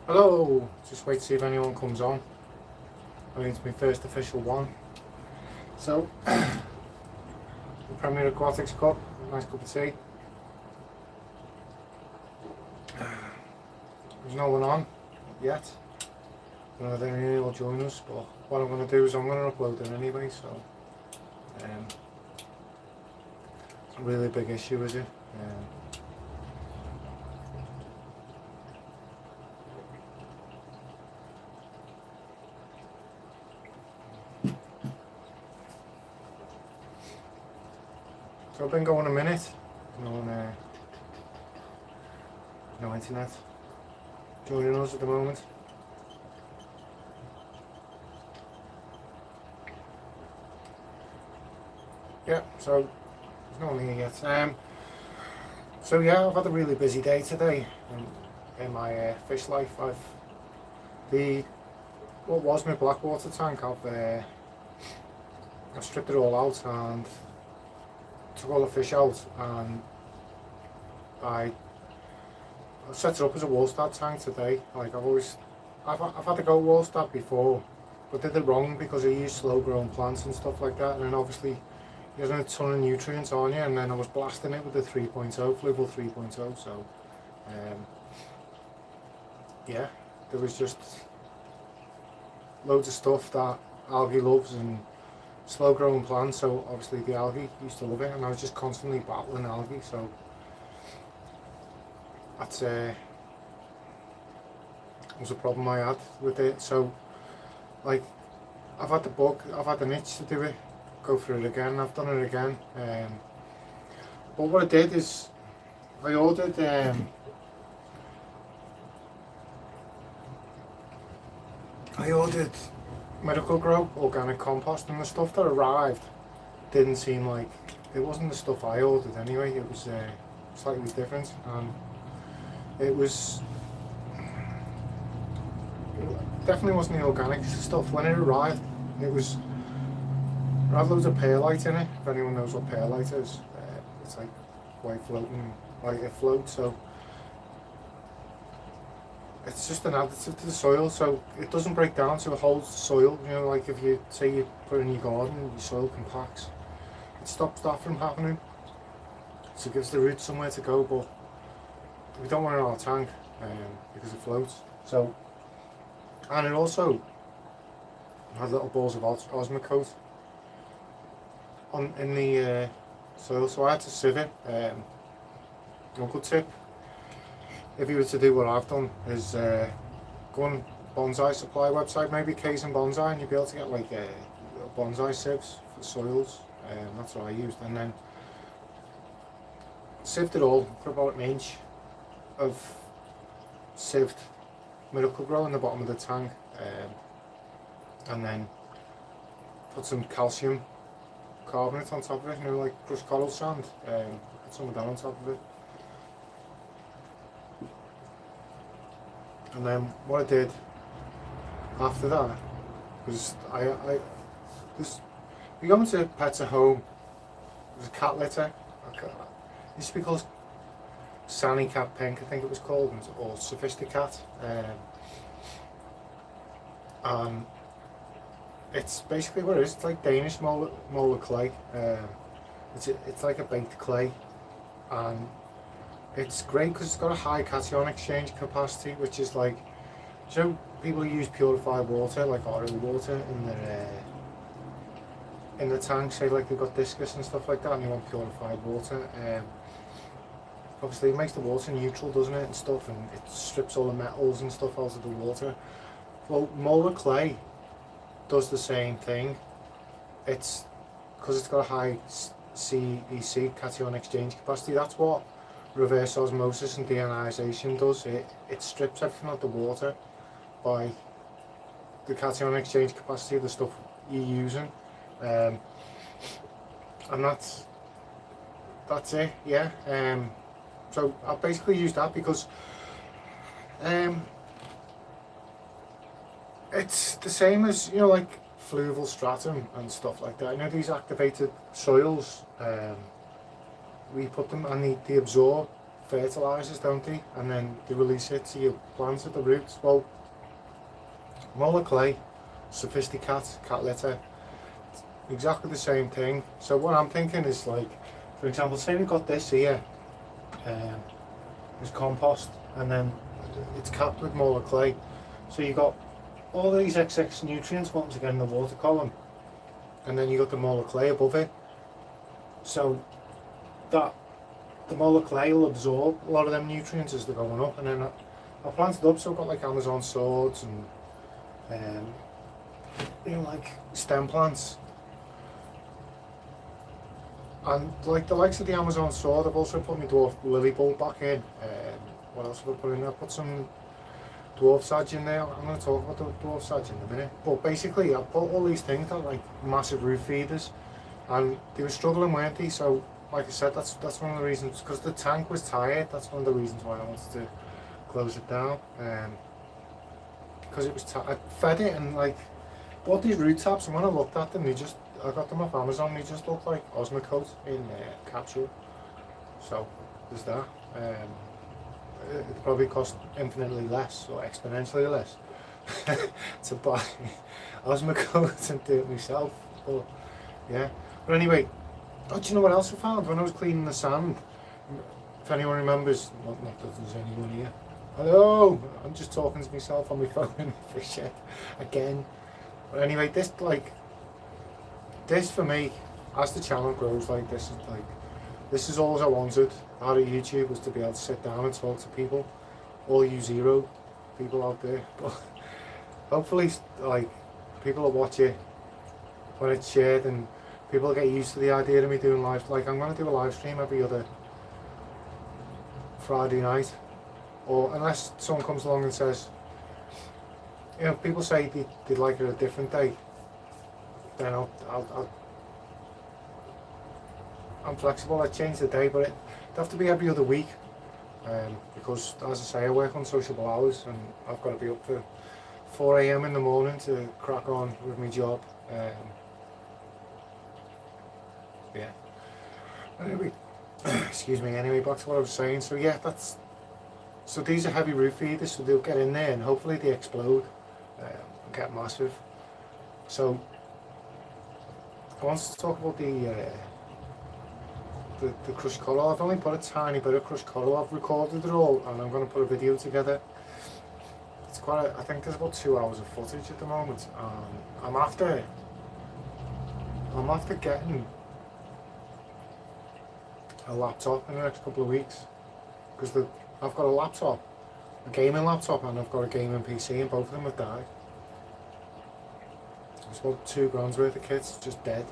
Hello, just wait to see if anyone comes on. I mean, it's my first official one. So, the Premier Aquatics Cup, nice cup of tea. There's no one on yet. I don't know if anyone will join us, but what I'm going to do is I'm going to upload it anyway, so it's a really big issue, is it? So I've been going a minute, no internet joining us at the moment. Yeah, so there's no one here yet. So yeah, I've had a really busy day today in my fish life. What was my blackwater tank, I've stripped it all out and took all the fish out, and I set it up as a Wallstad tank today. Like I've had to go Wallstad before, but did it wrong because I used slow growing plants and stuff like that, and then obviously you're getting a ton of nutrients on you, and then I was blasting it with the 3.0, Fluval 3.0, so yeah, there was just loads of stuff that algae loves and slow growing plants, so obviously the algae used to love it, and I was just constantly battling algae, so that's was a problem I had with it. So like I've had the bug, I've had an itch to do it, go through it again, I've done it again, but what I did is I ordered Miracle-Gro organic compost, and the stuff that arrived didn't seem like, it wasn't the stuff I ordered anyway. It was slightly different, and it definitely wasn't the organic stuff. When it arrived, it had loads of perlite in it. If anyone knows what perlite is, it's like white floating, like it floats, so it's just an additive to the soil, so it doesn't break down, so it holds the soil. You know, like if you say you put it in your garden and your soil compacts, it stops that from happening. So it gives the roots somewhere to go, but we don't want it in our tank because it floats. So, and it also had little balls of Osmocote in the soil, so I had to sieve it. A good tip, if you were to do what I've done, is go on Bonsai Supply website, maybe K's and Bonsai, and you'll be able to get like bonsai sieves for soils. That's what I used, and then sieved it all, put about an inch of sieved Miracle-Gro in the bottom of the tank, and then put some calcium carbonate on top of it, you know, like crushed coral sand, put some of that on top of it. And then what I did after that was we go into Pets at Home, there's a cat litter, it used to be called Sunny Cat Pink, I think it was called, or Sophisticat, and it's basically what it is. It's like Danish molar clay. It's like a baked clay, and it's great because it's got a high cation exchange capacity, which is like, so people use purified water, like RO water, in the tank, say like they've got discus and stuff like that, and they want purified water. Obviously it makes the water neutral, doesn't it, and stuff, and it strips all the metals and stuff out of the water. Well, molar clay does the same thing. It's because it's got a high CEC, cation exchange capacity. That's what reverse osmosis and deionization does. It strips everything out of the water by the cation exchange capacity of the stuff you're using, and that's it. Yeah. So I basically use that because it's the same as, you know, like fluval stratum and stuff like that. You know, these activated soils, we put them and they absorb fertilisers, don't they? And then they release it to your plants at the roots. Well, molar clay, sophisticat, cat litter, exactly the same thing. So what I'm thinking is like, for example, say we've got this here, is compost, and then it's capped with molar clay. So you've got all these excess nutrients wanting to get in the water column, and then you got the molar clay above it. So that the molar clay will absorb a lot of them nutrients as they're going up, and then I planted up, so I've got like Amazon swords and like stem plants. And like the likes of the Amazon sword, I've also put my dwarf lily bulb back in. What else have I put in there? I put some dwarf sage in there. I'm going to talk about the dwarf sage in a minute. But basically, I put all these things that are like massive root feeders, and they were struggling, weren't they? So, like I said, that's one of the reasons, because the tank was tired. That's one of the reasons why I wanted to close it down. Because it was I fed it, and like bought these root taps, and when I looked at them, I got them off Amazon. They just look like Osmocote in capsule. So there's that. It probably cost infinitely less or exponentially less to buy Osmocote and do it myself. But yeah. But anyway, do you know what else I found when I was cleaning the sand? If anyone remembers, not that there's anyone here. Hello, I'm just talking to myself on my phone for shit again. But anyway, this for me, as the channel grows, like this is all I wanted out of YouTube, was to be able to sit down and talk to people, all you zero people out there. But hopefully, like, people will watch it when it's shared, and people will get used to the idea of me doing live. Like, I'm going to do a live stream every other Friday night, or unless someone comes along and says, you know, people say they'd like it a different day, then I'm flexible. I change the day, but it'd have to be every other week, because as I say, I work on sociable hours, and I've got to be up for 4 AM in the morning to crack on with my job. Yeah. Anyway, excuse me. Anyway, back to what I was saying. So yeah, so these are heavy root feeders, so they'll get in there, and hopefully they explode, and get massive. So I wanted to talk about the crushed coral. I've only put a tiny bit of crushed coral. I've recorded it all, and I'm going to put a video together. It's I think there's about 2 hours of footage at the moment. I'm after getting a laptop in the next couple of weeks, because I've got a laptop, a gaming laptop, and I've got a gaming PC, and both of them have died. It's about £2,000 worth of kits just dead,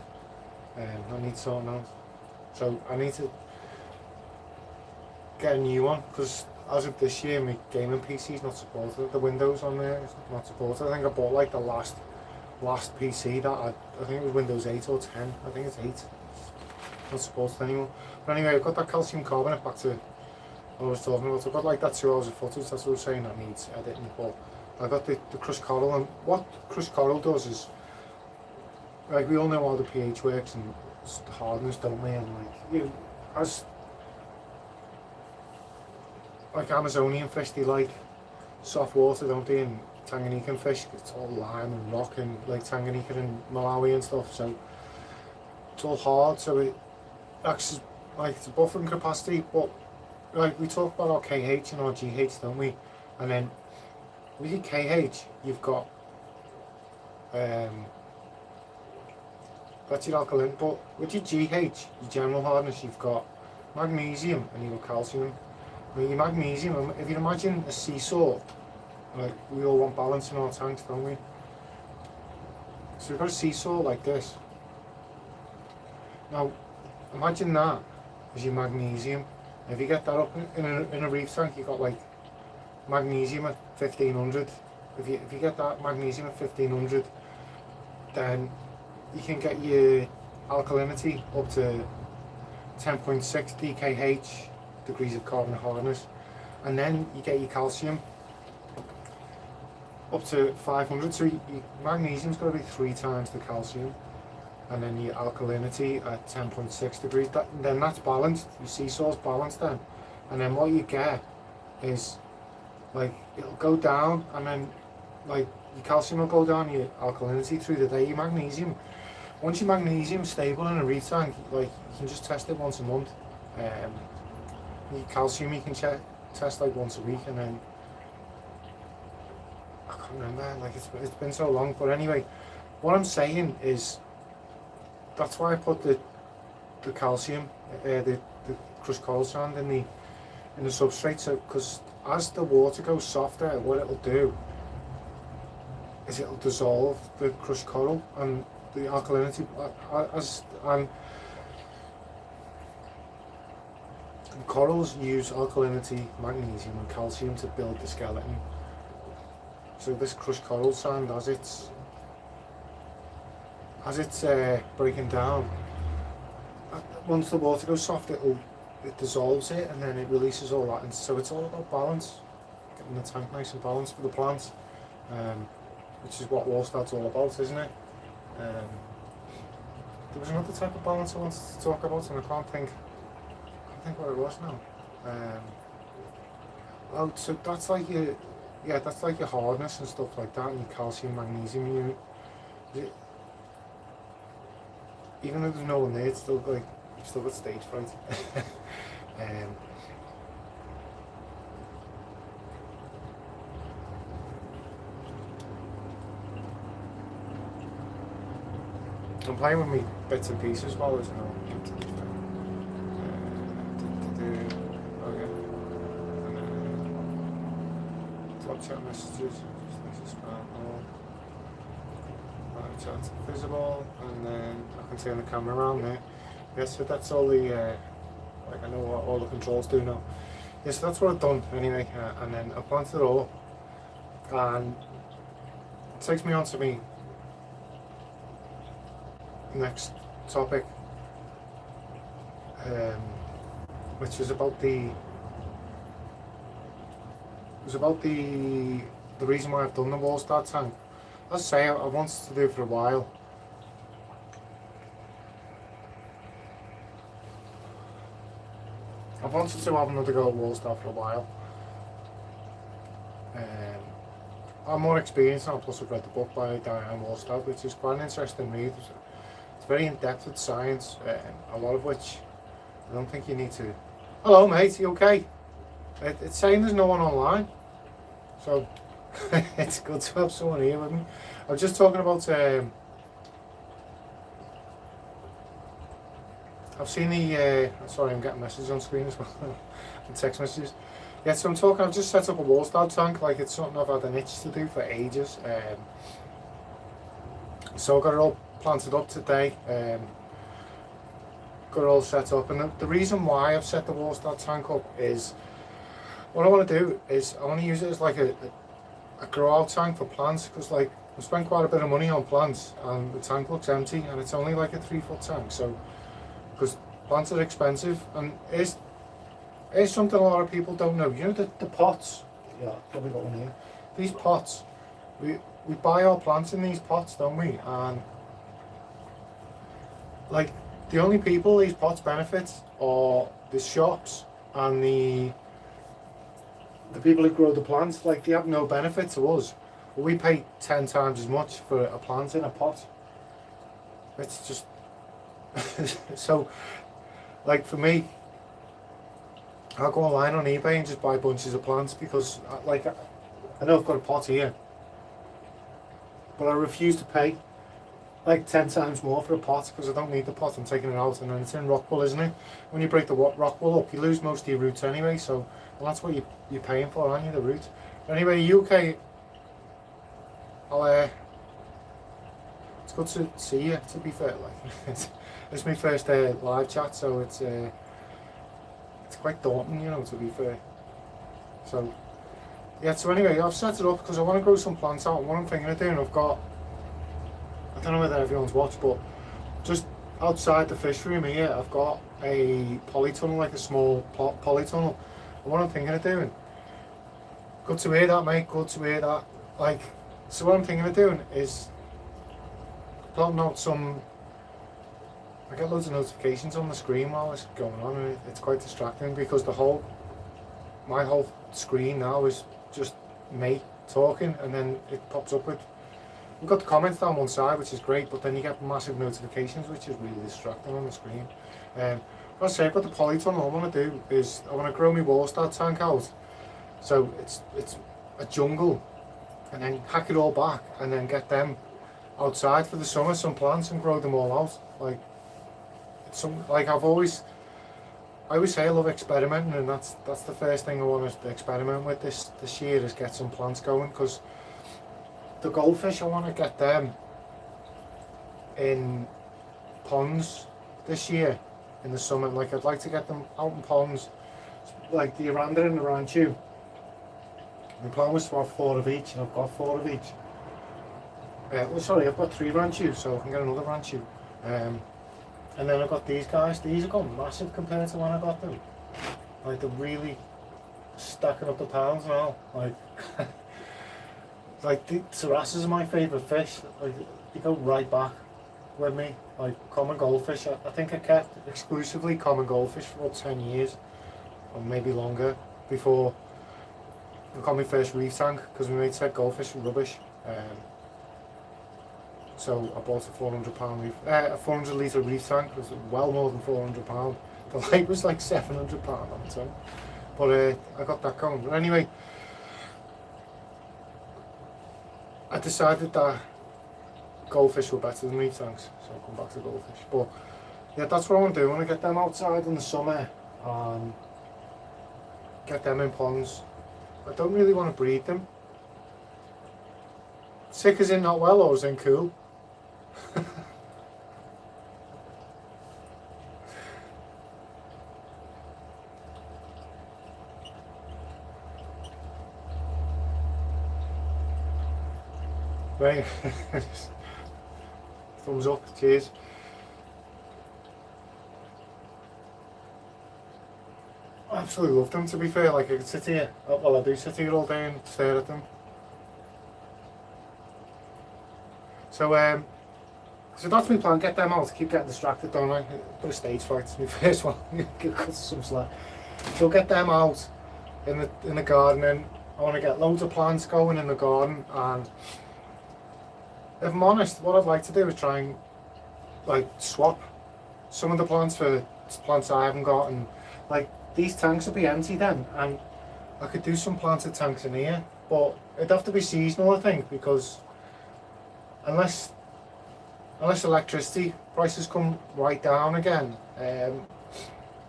and I need sorting out. So I need to get a new one, because as of this year my gaming PC is not supported. The Windows on there is not supported. I think I bought like the last PC that I think it was Windows 8 or 10. I think it's 8. Not supported anymore. But anyway, I've got that calcium carbonate, back to what I was talking about. I've got like that 2 hours of footage, that's what I was saying, that needs editing. But I got the crushed coral, and what crushed coral does is, like, we all know how the pH works and the hardness, don't we? And like Amazonian fish, they like soft water, don't they? And Tanganyikan fish, it's all lime and rock, and like Tanganyika and Malawi and stuff, so it's all hard, so it acts as like it's a buffering capacity. But like, we talk about our KH and our GH, don't we? And then with your KH, you've got that's your alkaline, but with your GH, your general hardness, you've got magnesium and you've got calcium. With your magnesium, if you imagine a seesaw, like, we all want balance in our tanks, don't we? So we've got a seesaw like this. Now, imagine that as your magnesium. If you get that up in a reef tank, you've got like magnesium at 1500. If you get that magnesium at 1500, then you can get your alkalinity up to 10.6 DKH, degrees of carbon hardness, and then you get your calcium up to 500. So your magnesium's got to be 3 times the calcium, and then your alkalinity at 10.6 degrees. Then that's balanced. Your seesaw's balanced then, and then what you get is like it'll go down, and then like your calcium will go down, your alkalinity through the day. Your magnesium, once your magnesium's stable in a reed tank, like you can just test it once a month. Your calcium you can test like once a week, and then I can't remember. Like it's been so long, but anyway, what I'm saying is that's why I put the calcium, the crushed coral sand in the substrate. So because as the water goes softer, what it'll do is it'll dissolve the crushed coral, and the alkalinity and corals use alkalinity, magnesium and calcium to build the skeleton. So this crushed coral sand, as it's breaking down, once the water goes soft, it dissolves it, and then it releases all that. And so it's all about balance, getting the tank nice and balanced for the plants, which is what Wallstad's all about, isn't it? There was another type of balance I wanted to talk about, and I can't think what it was now. So that's like your hardness and stuff like that, and your calcium, magnesium. Even though there's no one there, it's still like you've still got stage fright. I'm playing with me bits and pieces while there's no. Okay. And top chat messages. Chat's visible, and then I can turn the camera around there. Yes, so that's all the like I know what all the controls do now. Yes, so that's what I've done anyway, and then I planted it all, and it takes me on to me next topic, which is about the reason why I've done the Wallstad tank. As I say, I wanted to do it for a while. I've wanted to have another go at Wallstad for a while. I'm more experienced now, plus I've read the book by Diane Wallstad, which is quite an interesting read. It's very in-depth with science, a lot of which I don't think you need to... Hello mate, you okay? It's saying there's no one online, so it's good to have someone here with me. I was just talking about... I've seen the... sorry, I'm getting messages on screen as well, and text messages. Yeah, so I've just set up a Wallstad tank, like it's something I've had an itch to do for ages. So I got it all planted up today, got it all set up, and the reason why I've set the Wallstad tank up is, what I want to do is, I want to use it as like a grow out tank for plants, because like, I've spent quite a bit of money on plants, and the tank looks empty, and it's only like a 3-foot tank, so, because plants are expensive, and it's something a lot of people don't know. You know the pots? Yeah, probably got one here. These pots, we buy our plants in these pots, don't we? And like, the only people these pots benefit are the shops and the people who grow the plants. Like, they have no benefit to us. But we pay 10 times as much for a plant in a pot. It's just so, like, for me, I'll go online on eBay and just buy bunches of plants, because like, I know I've got a pot here, but I refuse to pay like 10 times more for a pot, because I don't need the pot. I'm taking it out, and then it's in rock wool, isn't it? When you break the rock wool up, you lose most of your roots anyway, so, well, that's what you're paying for, aren't you, the roots? Anyway, UK, it's good to see you, to be fair. Like, it's my first live chat, so it's quite daunting, you know, to be fair. So, yeah, so anyway, I've set it up because I want to grow some plants out. And what I'm thinking of doing, I've got, I don't know whether everyone's watched, but just outside the fish room here, I've got a polytunnel, like a small polytunnel. And what I'm thinking of doing, good to hear that, mate, good to hear that. Like, so what I'm thinking of doing is plotting out some, I get loads of notifications on the screen while it's going on, and it's quite distracting, because the whole my whole screen now is just me talking, and then it pops up with, we've got the comments down one side, which is great, but then you get massive notifications, which is really distracting on the screen. I'll say, but the polytunnel I want to do is I want to grow my Wallstad tank out, so it's a jungle, and then hack it all back, and then get them outside for the summer, some plants, and grow them all out. Like I always say I love experimenting, and that's the first thing I want to experiment with this year, is get some plants going, because the goldfish, I want to get them in ponds this year in the summer. Like, I'd like to get them out in ponds, like the Aranda and the Ranchu. My plan was to have 4 of each, and I've got 4 of each. Well, sorry, I've got 3 Ranchu, so I can get another Ranchu. And then I've got these guys. These have gone massive compared to when I got them. Like, they're really stacking up the pounds now. Like, like the Sarasas are my favourite fish. Like, they go right back with me. Like common goldfish. I think I kept exclusively common goldfish for about 10 years, or maybe longer, before I got my first reef tank, because my mate said goldfish were rubbish. So I bought a 400 reef, a 400 litre reef tank. It was well more than £400. The light was like £700 on the tank. But I got that going. But anyway, I decided that goldfish were better than reef tanks, so I'll come back to goldfish. But yeah, that's what I want to do. I want to get them outside in the summer and get them in ponds. I don't really want to breed them. Sick as in not well, or as in cool? Right. Thumbs up, cheers. I absolutely love them, to be fair. Like, I could sit here, well, I do sit here all day and stare at them. So so that's my plan, get them out, keep getting distracted, don't I? Bit of stage fright, it's my first one, cut some slack. So get them out in the garden, and I want to get loads of plants going in the garden. And if I'm honest, what I'd like to do is try and like swap some of the plants for plants I haven't got, and like these tanks would be empty then, and I could do some planted tanks in here, but it'd have to be seasonal, I think, because unless electricity prices come right down again, I'm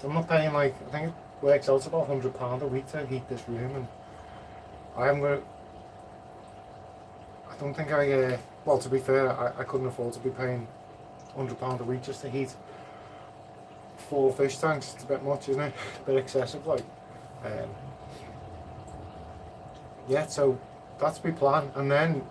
not paying, like, I think it works out about £100 a week to heat this room, and I don't think well, to be fair, I couldn't afford to be paying £100 a week just to heat 4 fish tanks. It's a bit much, isn't it? A bit excessive, like. Yeah, so that's my plan, and then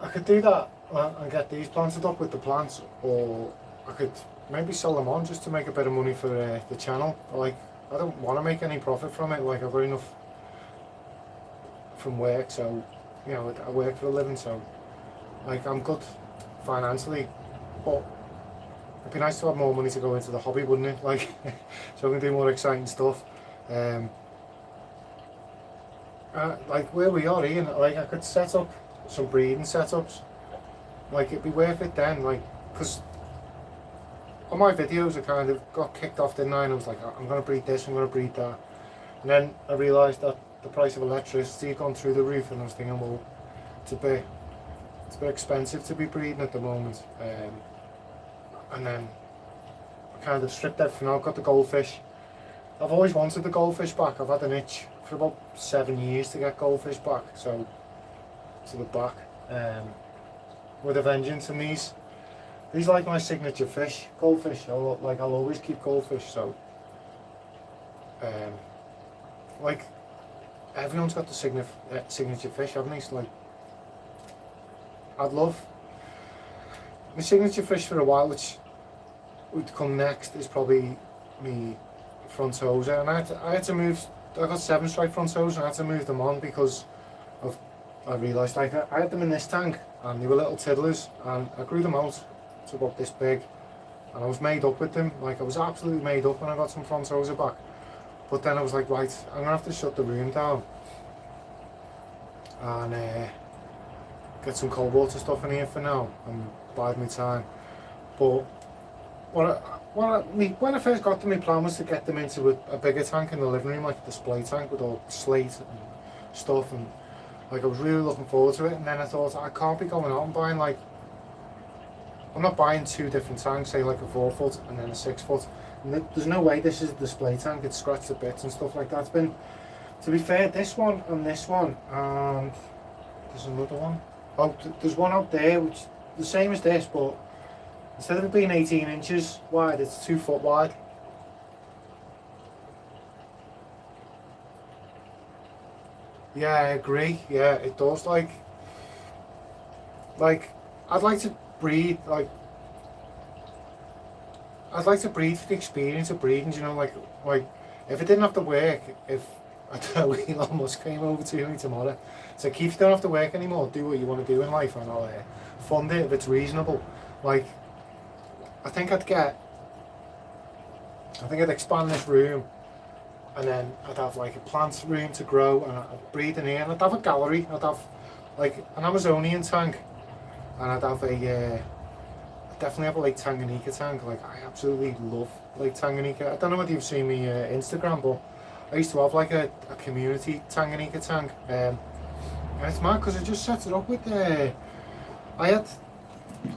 I could do that and get these planted up with the plants, or I could maybe sell them on just to make a bit of money for the channel. Like, I don't want to make any profit from it. Like, I've got enough from work, so you know, I work for a living, so like I'm good financially, but it'd be nice to have more money to go into the hobby, wouldn't it? Like, so I can do more exciting stuff. Like where we are, Ian, like I could set up some breeding setups. Like, it'd be worth it then, like, because on my videos I kind of got kicked off, didn't I? And I was like, I'm going to breed this, I'm going to breed that. And then I realised that the price of electricity had gone through the roof, and I was thinking, well, it's a bit expensive to be breeding at the moment. And then I kind of stripped everything out, got the goldfish. I've always wanted the goldfish back. I've had an itch for about 7 years to get goldfish back, so to the back. With a vengeance, and these like my signature fish, goldfish. I'll always keep goldfish. So like everyone's got the signature fish, haven't they? So, like, I'd love my signature fish for a while, which would come next, is probably me frontosa, and I had to move. I got 7-stripe frontosa, and I had to move them on because I realised, like, I had them in this tank and they were little tiddlers, and I grew them out to about this big, and I was made up with them. Like, I was absolutely made up when I got some frontosa back. But then I was like, right, I'm gonna have to shut the room down and get some cold water stuff in here for now and bide my time. But when I first got them, my plan was to get them into a bigger tank in the living room, like a display tank with all slate and stuff, and like I was really looking forward to it. And then I thought, I can't be going out and buying like, I'm not buying two different tanks, say like a 4 foot and then a 6 foot. And there's no way this is a display tank, it's scratched to bits and stuff like that. It's been, to be fair, this one and this one, and there's another one. Oh, there's one out there which the same as this, but instead of it being 18 inches wide, it's 2 foot wide. Yeah, I agree. Yeah, it does. Like I'd like to breathe. I'd like to breathe for the experience of breathing. You know, like if it didn't have to work, if I don't know, Elon Musk came over to me tomorrow, it's like, if you don't have to work anymore, do what you want to do in life, and I'll fund it if it's reasonable. Like, I think I'd expand this room, and then I'd have like a plant room to grow, and I'd breathe in here, and I'd have a gallery, I'd have like an Amazonian tank, and I'd have I'd definitely have a Lake Tanganyika tank. Like, I absolutely love Lake Tanganyika. I don't know whether you've seen me Instagram, but I used to have like a community Tanganyika tank, and it's mad because I just set it up with I had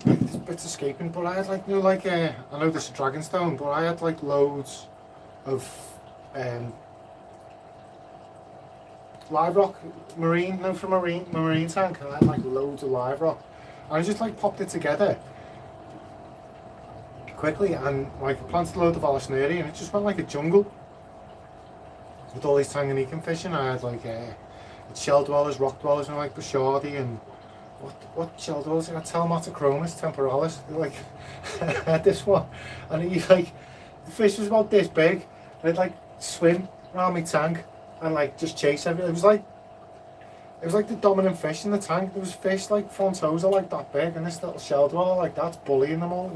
like, this bit's escaping, but I had like, you know, like I know this is Dragonstone, but I had like loads of live rock marine, no, from marine tank. I had like loads of live rock, and I just like popped it together quickly and like planted a load of Alisneria, and it just went like a jungle with all these Tanganyikan fish. And I had like shell dwellers, rock dwellers, and like Bashardi and what shell dwellers? I had Telmatochromis temporalis. Like I had this one, and the fish was about this big, and it'd like swim around my tank and like just chase everything. It was like the dominant fish in the tank. There was fish like Frontosa like that big, and this little shell dweller like that's bullying them all.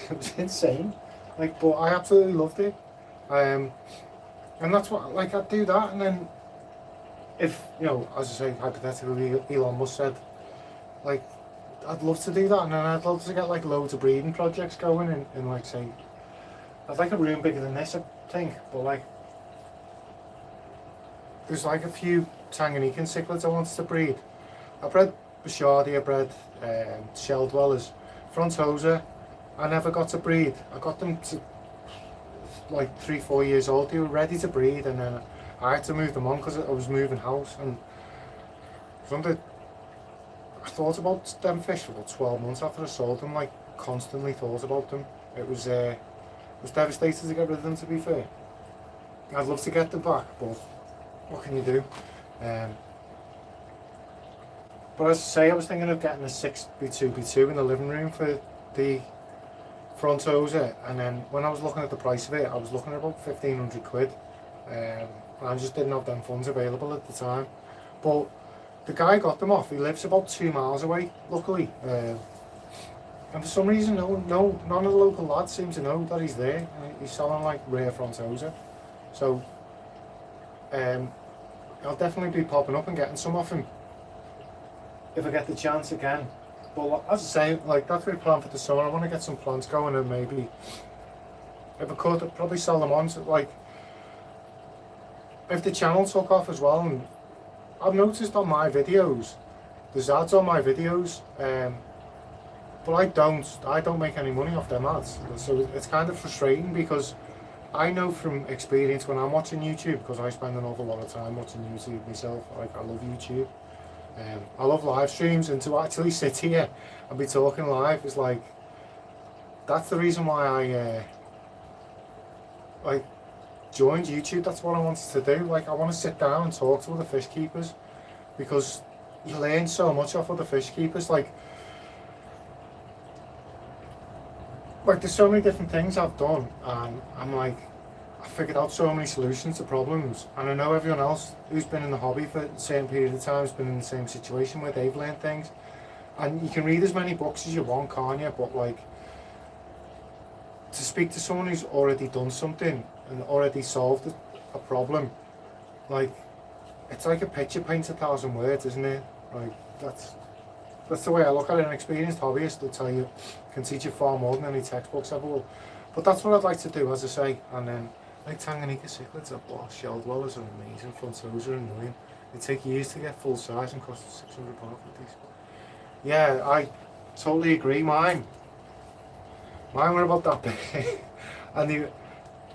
It was insane. Like, but I absolutely loved it. And that's what, like, I'd do that, and then if, you know, as I say, hypothetically, Elon Musk said, like, I'd love to do that, and then I'd love to get like loads of breeding projects going in like, say, I'd like a room bigger than this, I think, but like, there's like a few Tanganyikan cichlids I wanted to breed. I bred Bashardi, I bred shell dwellers, Frontosa. I never got to breed. I got them to like 3-4 years old. They were ready to breed, and then I had to move them on because I was moving house. And I thought about them fish for about 12 months after I sold them. Like, constantly thought about them. It was devastating to get rid of them, to be fair. I'd love to get them back, but what can you do? But as I say, I was thinking of getting a 6B2B2 in the living room for the Frontosa, and then when I was looking at the price of it, I was looking at about 1,500 quid. And I just didn't have them funds available at the time. But the guy got them off. He lives about 2 miles away, luckily. And for some reason, none of the local lads seem to know that he's there. He's selling like rare Frontosa. So I'll definitely be popping up and getting some off him if I get the chance again. But as I say, like, that's my plan for the summer. I want to get some plants going, and maybe, if I could, I'd probably sell them on to, like, if the channel took off as well. And I've noticed on my videos, there's ads on my videos, but I don't make any money off them ads. So it's kind of frustrating, because I know from experience when I'm watching YouTube, because I spend an awful lot of time watching YouTube myself. Like, I love YouTube. I love live streams, and to actually sit here and be talking live is like, that's the reason why I joined YouTube. That's what I wanted to do. Like, I want to sit down and talk to other fish keepers, because you learn so much off other fish keepers. Like there's so many different things I've done, and I'm like, I figured out so many solutions to problems, and I know everyone else who's been in the hobby for a certain period of time has been in the same situation where they've learned things. And you can read as many books as you want, can't you? But like, to speak to someone who's already done something and already solved a problem, like, it's like a picture paints 1,000 words, isn't it? Like, that's the way I look at it. An experienced hobbyist will tell you, can teach you far more than any textbooks ever will. But that's what I'd like to do, as I say. And then, like Tanganyika cichlids are boss, shell dwellers are amazing, front toes are annoying. They take years to get full size and cost £600 for these. Yeah, I totally agree. Mine were about that big, and they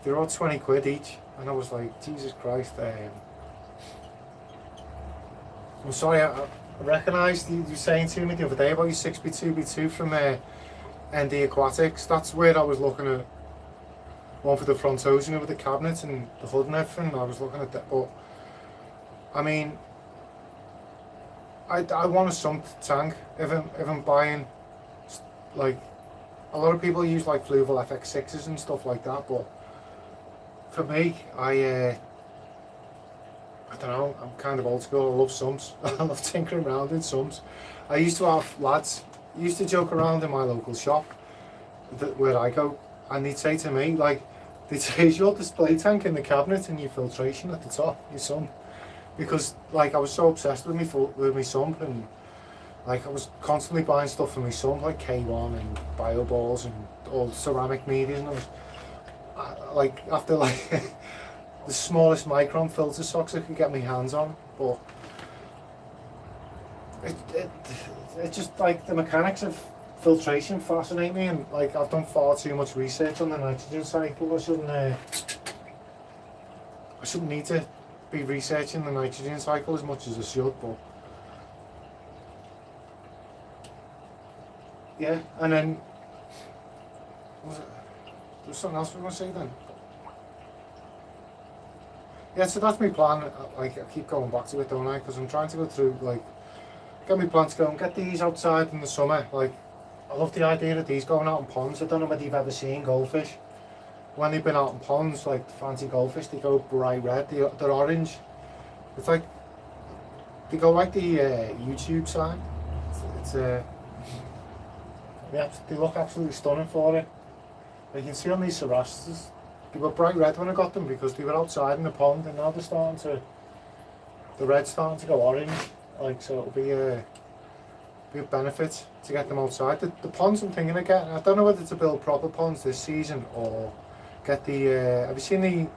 were all 20 quid each, and I was like, Jesus Christ. I'm sorry, I recognised you saying to me the other day about your 6B2B2 from ND Aquatics. That's where I was looking at one for the front toes, with the cabinet and the hood and everything. I was looking at that, but I mean, I want a sump tank if I'm buying, like, a lot of people use like Fluval FX6s and stuff like that, but for me, I don't know, I'm kind of old school. I love sumps. I love tinkering around in sumps. I used to have lads, used to joke around in my local shop where I go, and they'd say to me, like, they'd say, is your display tank in the cabinet and your filtration at the top, your sump? Because, like, I was so obsessed with my sump, and like I was constantly buying stuff for my sump, like K1 and bio balls and all ceramic media, and I was like, after like the smallest micron filter socks I could get my hands on. But it just, like, the mechanics of filtration fascinate me, and like I've done far too much research on the nitrogen cycle. I shouldn't need to be researching the nitrogen cycle as much as I should, but yeah. And then there was something else we were going to say then. Yeah, so that's my plan. Like, I keep going back to it, don't I? Because I'm trying to go through, like, get my plants going, get these outside in the summer. Like, I love the idea of these going out in ponds. I don't know whether you've ever seen goldfish. When they've been out in ponds, like fancy goldfish, they go bright red, they're orange. It's like, they go like the YouTube sign. Yeah, they look absolutely stunning for it. Like, you can see on these Cerastus, they were bright red when I got them because they were outside in the pond, and now the red's starting to go orange. Like, so it'll be a benefit to get them outside. The ponds I'm thinking of getting, I don't know whether to build proper ponds this season or get the, have you seen the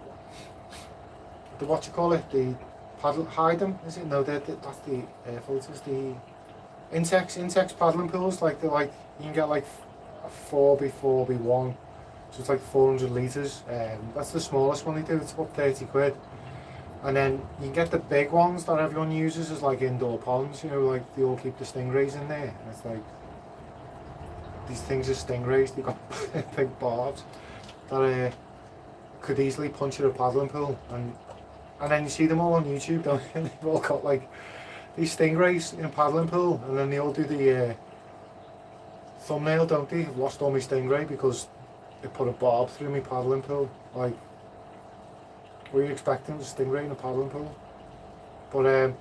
what you call it, the paddle, Hydem, is it? No, that's the air filters, the Intex paddling pools. Like, they're like, you can get like a 4x4x1, so it's like 400 litres. That's the smallest one they do, it's about 30 quid. And then you can get the big ones that everyone uses as like indoor ponds, like they all keep the stingrays in there. And it's like, these things are stingrays, they've got big barbs that could easily puncture a paddling pool. And then you see them all on YouTube, don't you? They've all got like these stingrays in a paddling pool, and then they all do the thumbnail, don't they? I've lost all my stingray because they put a barb through my paddling pool. Like, were you expecting a stingray in a paddling pool? But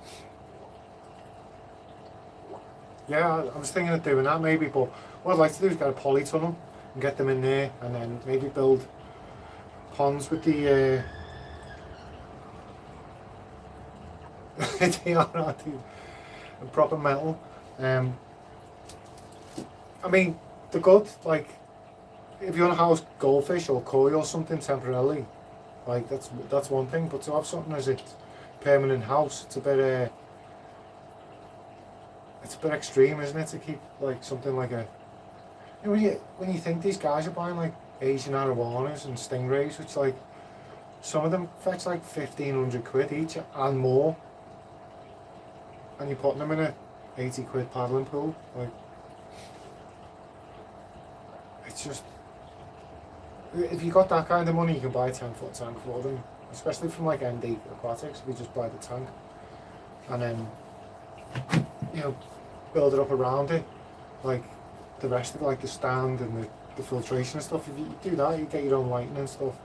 yeah, I was thinking of doing that maybe, but what I'd like to do is get a polytunnel and get them in there, and then maybe build ponds with the TRRT and proper metal. I mean, they're good, like, if you want to house goldfish or koi or something temporarily, like, that's one thing, but to have something as a permanent house, it's a bit extreme, isn't it, to keep like something like a, when you think these guys are buying like Asian arowanas and stingrays, which, like, some of them fetch like 1,500 quid each and more, and you're putting them in a 80 quid paddling pool. Like, it's just, if you got that kind of money, you can buy a 10-foot tank for them, especially from like ND Aquatics. If you just buy the tank and then, build it up around it, like the rest of it, like the stand and the filtration and stuff. If you do that, you get your own lighting and stuff,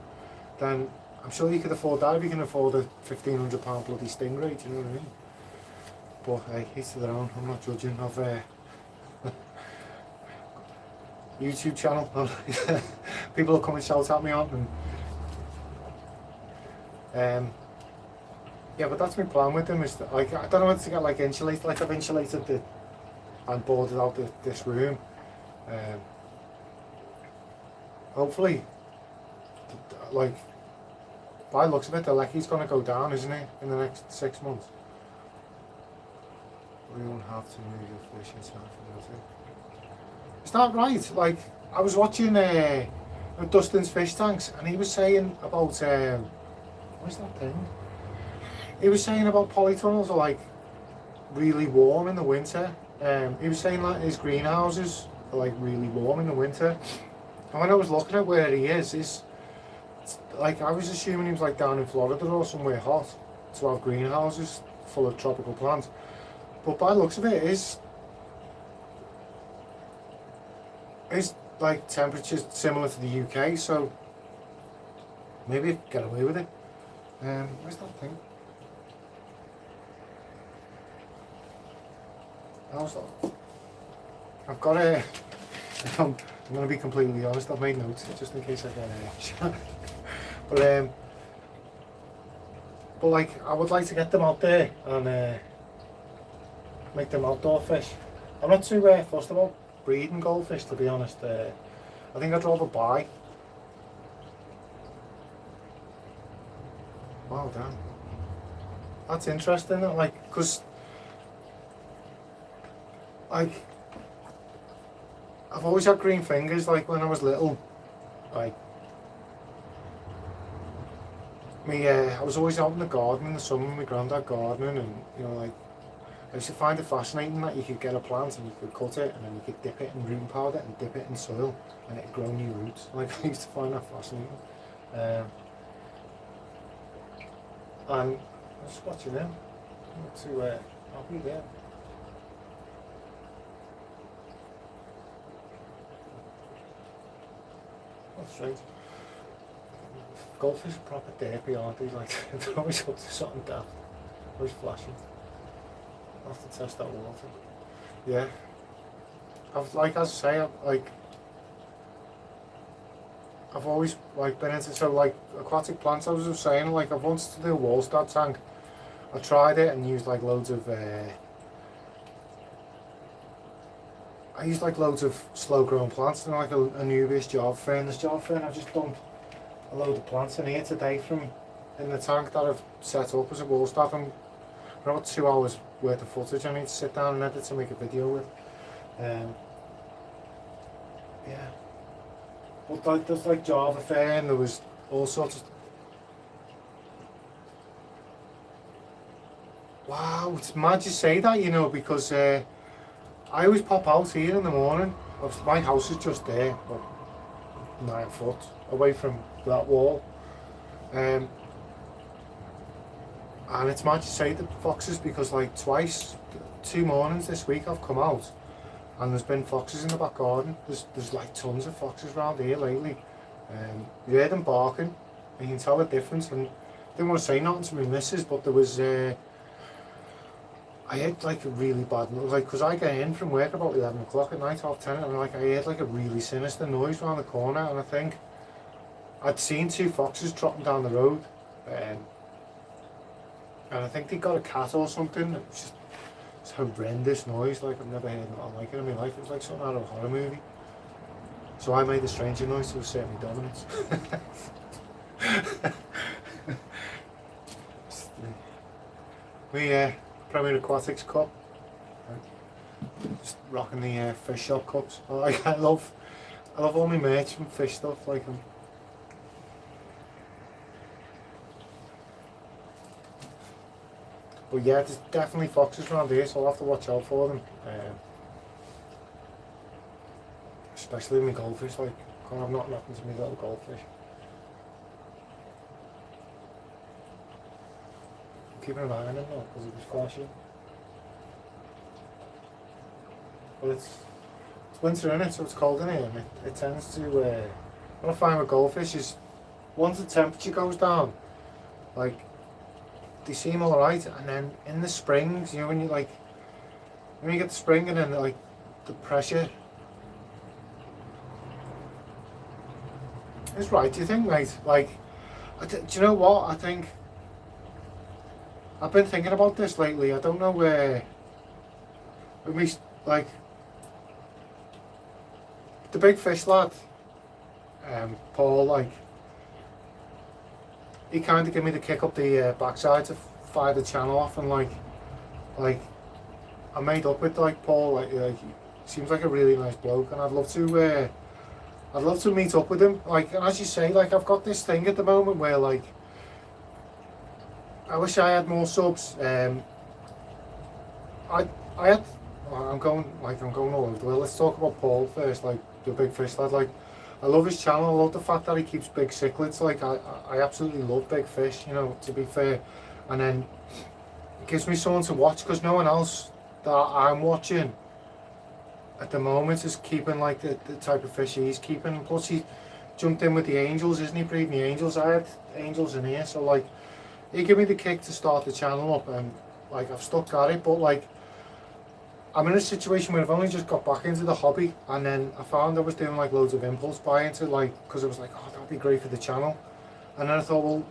then I'm sure you could afford that if you can afford a £1,500 bloody stingray, do you know what I mean? But hey, each to their own. I'm not judging of YouTube channel. People will come and shout at me on, Um, yeah, but that's my plan with them. Is that, like, I don't know whether to get like insulated. Like I've insulated the and boarded out this room. Um, hopefully, like by the looks of it, the Leckie's going to go down, isn't it, in the next 6 months? We won't have to move your fish inside from it. Is that right? Like, I was watching Dustin's fish tanks, and he was saying about what's that thing? He was saying about polytunnels are like really warm in the winter. He was saying that his greenhouses are like really warm in the winter. And when I was looking at where he is like I was assuming he was like down in Florida or somewhere hot to have greenhouses full of tropical plants. But by the looks of it, is like temperatures similar to the UK, so maybe I could get away with it. Where's that thing? How's that? I've got a. I'm going to be completely honest. I've made notes just in case I get a shot. But like I would like to get them out there and make them outdoor fish. I'm not too fussed about breeding goldfish, to be honest. I think I'd rather buy. Wow, damn. That's interesting. Like, because like I've always had green fingers. Like when I was little, like me, I was always out in the garden in the summer, my granddad gardening, and you know, like I used to find it fascinating that you could get a plant and you could cut it and then you could dip it in rooting powder and dip it in soil and it'd grow new roots. Like I used to find that fascinating. And I was watching them. Not too happy there. That's strange. Goldfish are proper derpy, aren't they? Like they're always up to something daft. Always flashing. I'll have to test that water. Yeah. I've like as I say, I've always like been into so like aquatic plants. I was just saying, like I've wanted to do a Wallstad tank. I tried it and used like loads of I used like loads of slow growing plants, and like a Anubias job fern. This job fern, I've just dumped a load of plants in here today from in the tank that I've set up as a Wallstad. And about 2 hours worth of footage I need to sit down and edit to make a video with. Yeah. But like there's like Java fern, there was all sorts of. Wow, it's mad you say that, you know, because I always pop out here in the morning. My house is just there, about 9 foot away from that wall. And it's mad to say the foxes, because like twice, 2 mornings this week I've come out and there's been foxes in the back garden. There's like tons of foxes around here lately. You hear them barking and you can tell the difference. And I didn't want to say nothing to my missus, but there was I had like a really bad noise, like because I get in from work about 11 o'clock at night, 10:30, and like I heard like a really sinister noise around the corner, and I think I'd seen 2 foxes trotting down the road. And I think they got a cat or something. It was just this horrendous noise, like I've never heard anything like it in my life. It was like something out of a horror movie. So I made a stranger noise to assert my dominance. We Premier Aquatics Cup. Just rocking the fish shop cups. I love all my merch from fish stuff, like them. But yeah, there's definitely foxes around here, so I'll have to watch out for them. Especially with my goldfish, like, can't have nothing happen to me little goldfish. I'm keeping an eye on him now, because he was flashing. But it's winter in it, so it's cold in here, and it tends to, what I find with goldfish is, once the temperature goes down, like, they seem alright, and then in the springs, you know, when you get the spring and then like the pressure is right, do you think, mate? Like, do you know what? I think I've been thinking about this lately. I don't know where. Like the big fish lad, Paul. Like he kind of gave me the kick up the backside to fire the channel off, and like I made up with like Paul. Like he seems like a really nice bloke, and I'd love to meet up with him. Like, and as you say, like I've got this thing at the moment where like I wish I had more subs. I had. I'm going all over the world. Let's talk about Paul first. Like the big fish lad. Like I love his channel. I love the fact that he keeps big cichlids. Like I absolutely love big fish. You know, to be fair, and then it gives me someone to watch because no one else that I'm watching at the moment is keeping like the type of fish he's keeping. Plus he jumped in with the angels, isn't he? Breeding the angels. I had angels in here, so like he gave me the kick to start the channel up, and like I've stuck at it. But like I'm in a situation where I've only just got back into the hobby, and then I found I was doing like loads of impulse buying to like, because I was like, oh, that'd be great for the channel. And then I thought, well,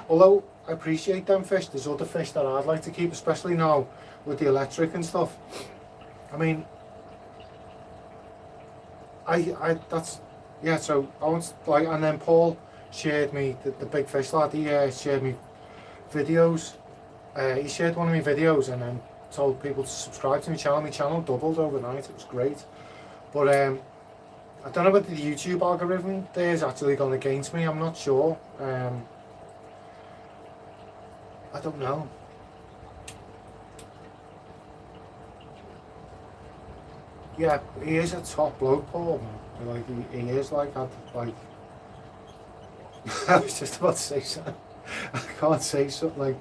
although I appreciate them fish, there's other fish that I'd like to keep, especially now with the electric and stuff. I mean, that's, yeah, so I want like, and then Paul shared me, the big fish lad, he shared me videos. He shared one of my videos and then told people to subscribe to my channel. My channel doubled overnight. It was great. But I don't know whether the YouTube algorithm there is actually gone against me. I'm not sure. I don't know. Yeah, he is a top bloke, Paul. Like he is like I was just about to say something. I can't say something like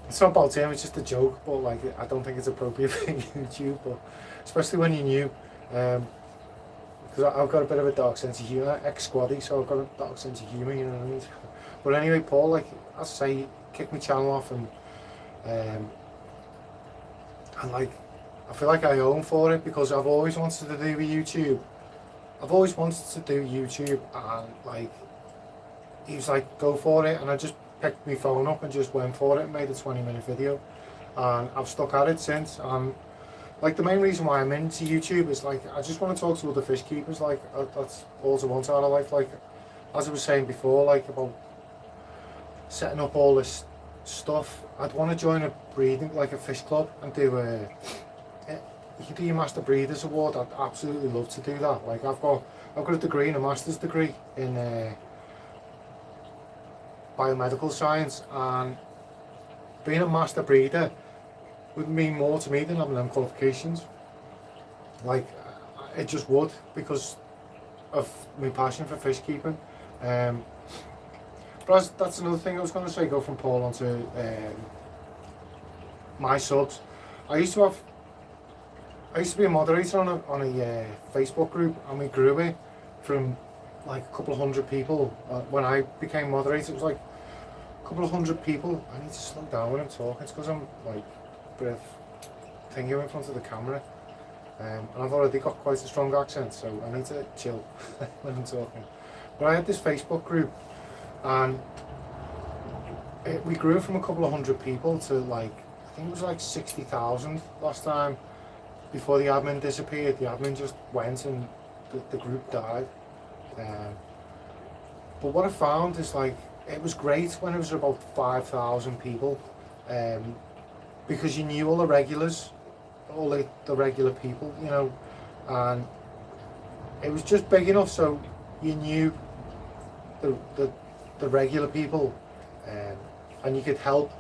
it's not about him, it's just a joke, but like I don't think it's appropriate for YouTube, but especially when you're new, because I've got a bit of a dark sense of humour, ex-squaddy, so I've got a dark sense of humour, you know what I mean? But anyway, Paul, like I say, he kicked my channel off, and like I feel like I owe him for it, because I've always wanted to do YouTube. And like he was like, go for it, and I just picked my phone up and just went for it and made a 20-minute video, and I've stuck at it since. And like the main reason why I'm into YouTube is like I just want to talk to other fish keepers. Like that's all I want out of life. Like as I was saying before, like about setting up all this stuff, I'd want to join a breeding, like a fish club, and do you can do your Master Breeders Award. I'd absolutely love to do that. Like I've got a degree, a master's degree in biomedical science, and being a master breeder would mean more to me than having them qualifications. Like it just would, because of my passion for fish keeping. But that's another thing I was going to say, go from Paul onto my subs. I used to be a moderator on a Facebook group, and we grew it from like a couple of hundred people. When I became moderator, it was like a couple of hundred people. I need to slow down when I'm talking. It's because I'm like a bit of thinking in front of the camera, and I've already got quite a strong accent, so I need to chill when I'm talking. But I had this Facebook group, and we grew from a couple of hundred people to like, I think it was like 60,000 last time, before the admin disappeared. The admin just went and the group died. But what I found is like, it was great when it was about 5,000 people, because you knew all the regulars, all the regular people, you know, and it was just big enough so you knew the regular people, and you could help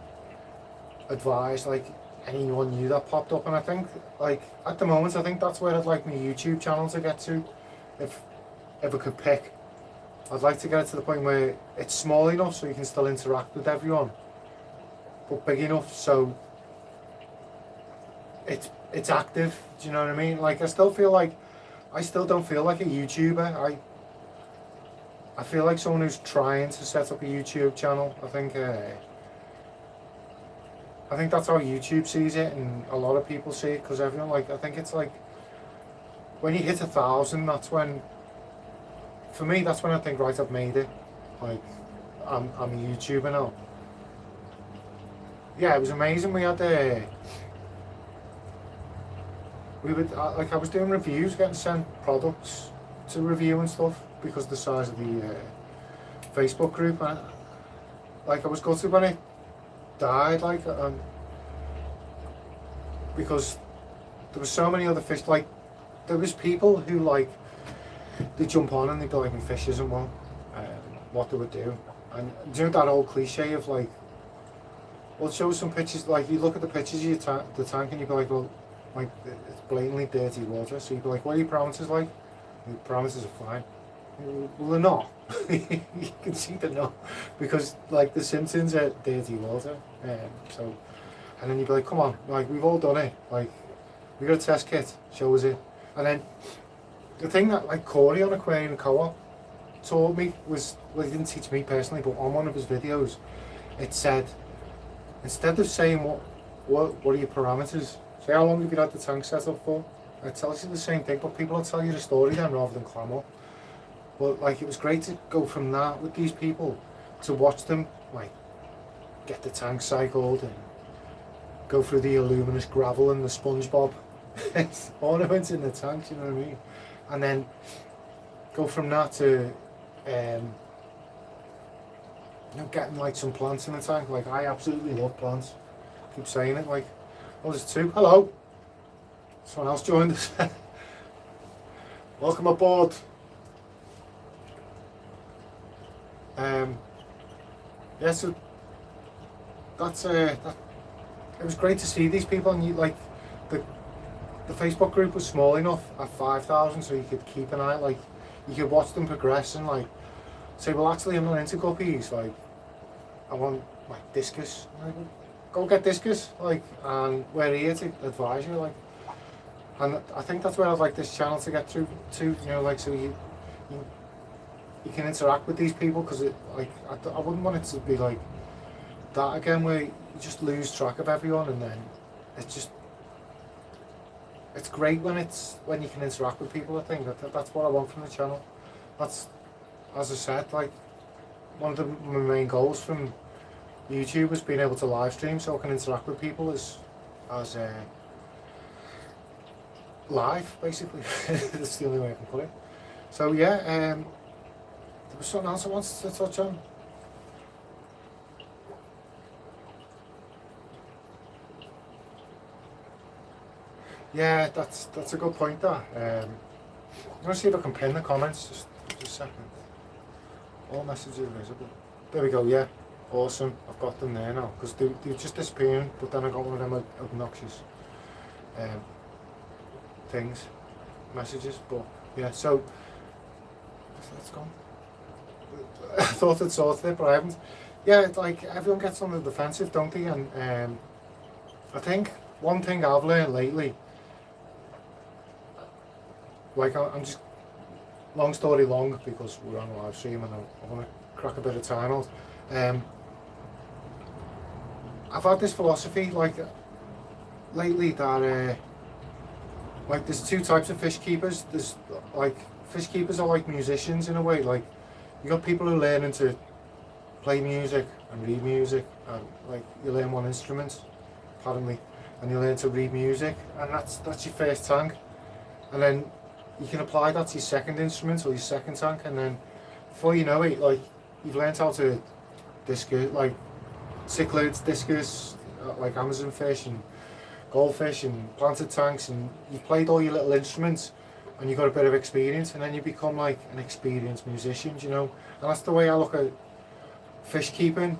advise like anyone new that popped up. And I think like at the moment, I think that's where I'd like my YouTube channel to get to, if I could pick. I'd like to get it to the point where it's small enough so you can still interact with everyone, but big enough so it's active. Do you know what I mean? Like I still don't feel like a YouTuber. I feel like someone who's trying to set up a YouTube channel. I think that's how YouTube sees it, and a lot of people see it, because everyone, like, I think it's like when you hit 1,000, that's when, for me, that's when I think, right, I've made it. Like I'm a YouTuber now. Yeah, it was amazing. We had we would like I was doing reviews, getting sent products to review and stuff because of the size of the Facebook group. And like I was gutted when it died, like because there were so many other fish. Like there was people who like they jump on and they'd be like, "My fish isn't well," what they would do, and do you know that old cliche of like, well, show some pictures. Like you look at the pictures of the tank and you'd be like, well, like it's blatantly dirty water. So you'd be like, what are your parameters like? Your parameters are fine. Well, they're not. You can see they're not because like the Simpsons are dirty water. So, and then you'd be like, come on, like we've all done it. Like we got a test kit, show us it. And then the thing that like Corey on Aquarium Co-op taught me was, well, he didn't teach me personally, but on one of his videos, it said, instead of saying what are your parameters, say how long have you had the tank set up for? It tells you the same thing, but people will tell you the story then rather than clam up. But like it was great to go from that with these people to watch them like get the tank cycled and go through the luminous gravel and the SpongeBob ornaments in the tank, you know what I mean? And then go from that to getting like some plants in the tank. Like I absolutely love plants. I keep saying it. Like, oh, there's two. Hello. Someone else joined us. Welcome aboard. Yeah, so that's that. It was great to see these people, and you like the Facebook group was small enough at 5,000, so you could keep an eye. Like you could watch them progress and like say, well, actually, I'm not into guppies. Like I want like discus. Like, go get discus. Like, and we're here to advise you. Like, and I think that's where I'd like this channel to get through to. You know, like so you can interact with these people because it like I wouldn't want it to be like that again where you just lose track of everyone and then it's great when you can interact with people. I think that's what I want from the channel. That's, as I said, like one of my main goals from YouTube was being able to live stream so I can interact with people as live basically. That's the only way I can put it. So yeah, there was something else I wanted to touch on. Yeah, that's a good point. That I'm gonna see if I can pin the comments. Just a second. All messages are visible. There we go. Yeah, awesome. I've got them there now because they're just disappearing. But then I got one of them obnoxious things, messages. But yeah, so let's go. I thought I'd sorted it, but I haven't. Yeah, it's like everyone gets on the defensive, don't they? And I think one thing I've learned lately, like I'm just, long story long, because we're on a live stream and I want to crack a bit of time out. I've had this philosophy, like, lately that, like, there's two types of fish keepers. There's, like, fish keepers are like musicians in a way. Like, you got people who are learning to play music and read music, and, like, you learn one instrument, apparently, and you learn to read music, and that's your first tank. And then you can apply that to your second instrument or your second tank, and then before you know it, like, you've learned how to discus, like cichlids, discus, like Amazon fish and goldfish and planted tanks, and you've played all your little instruments and you've got a bit of experience, and then you become like an experienced musician, you know. And that's the way I look at fish keeping,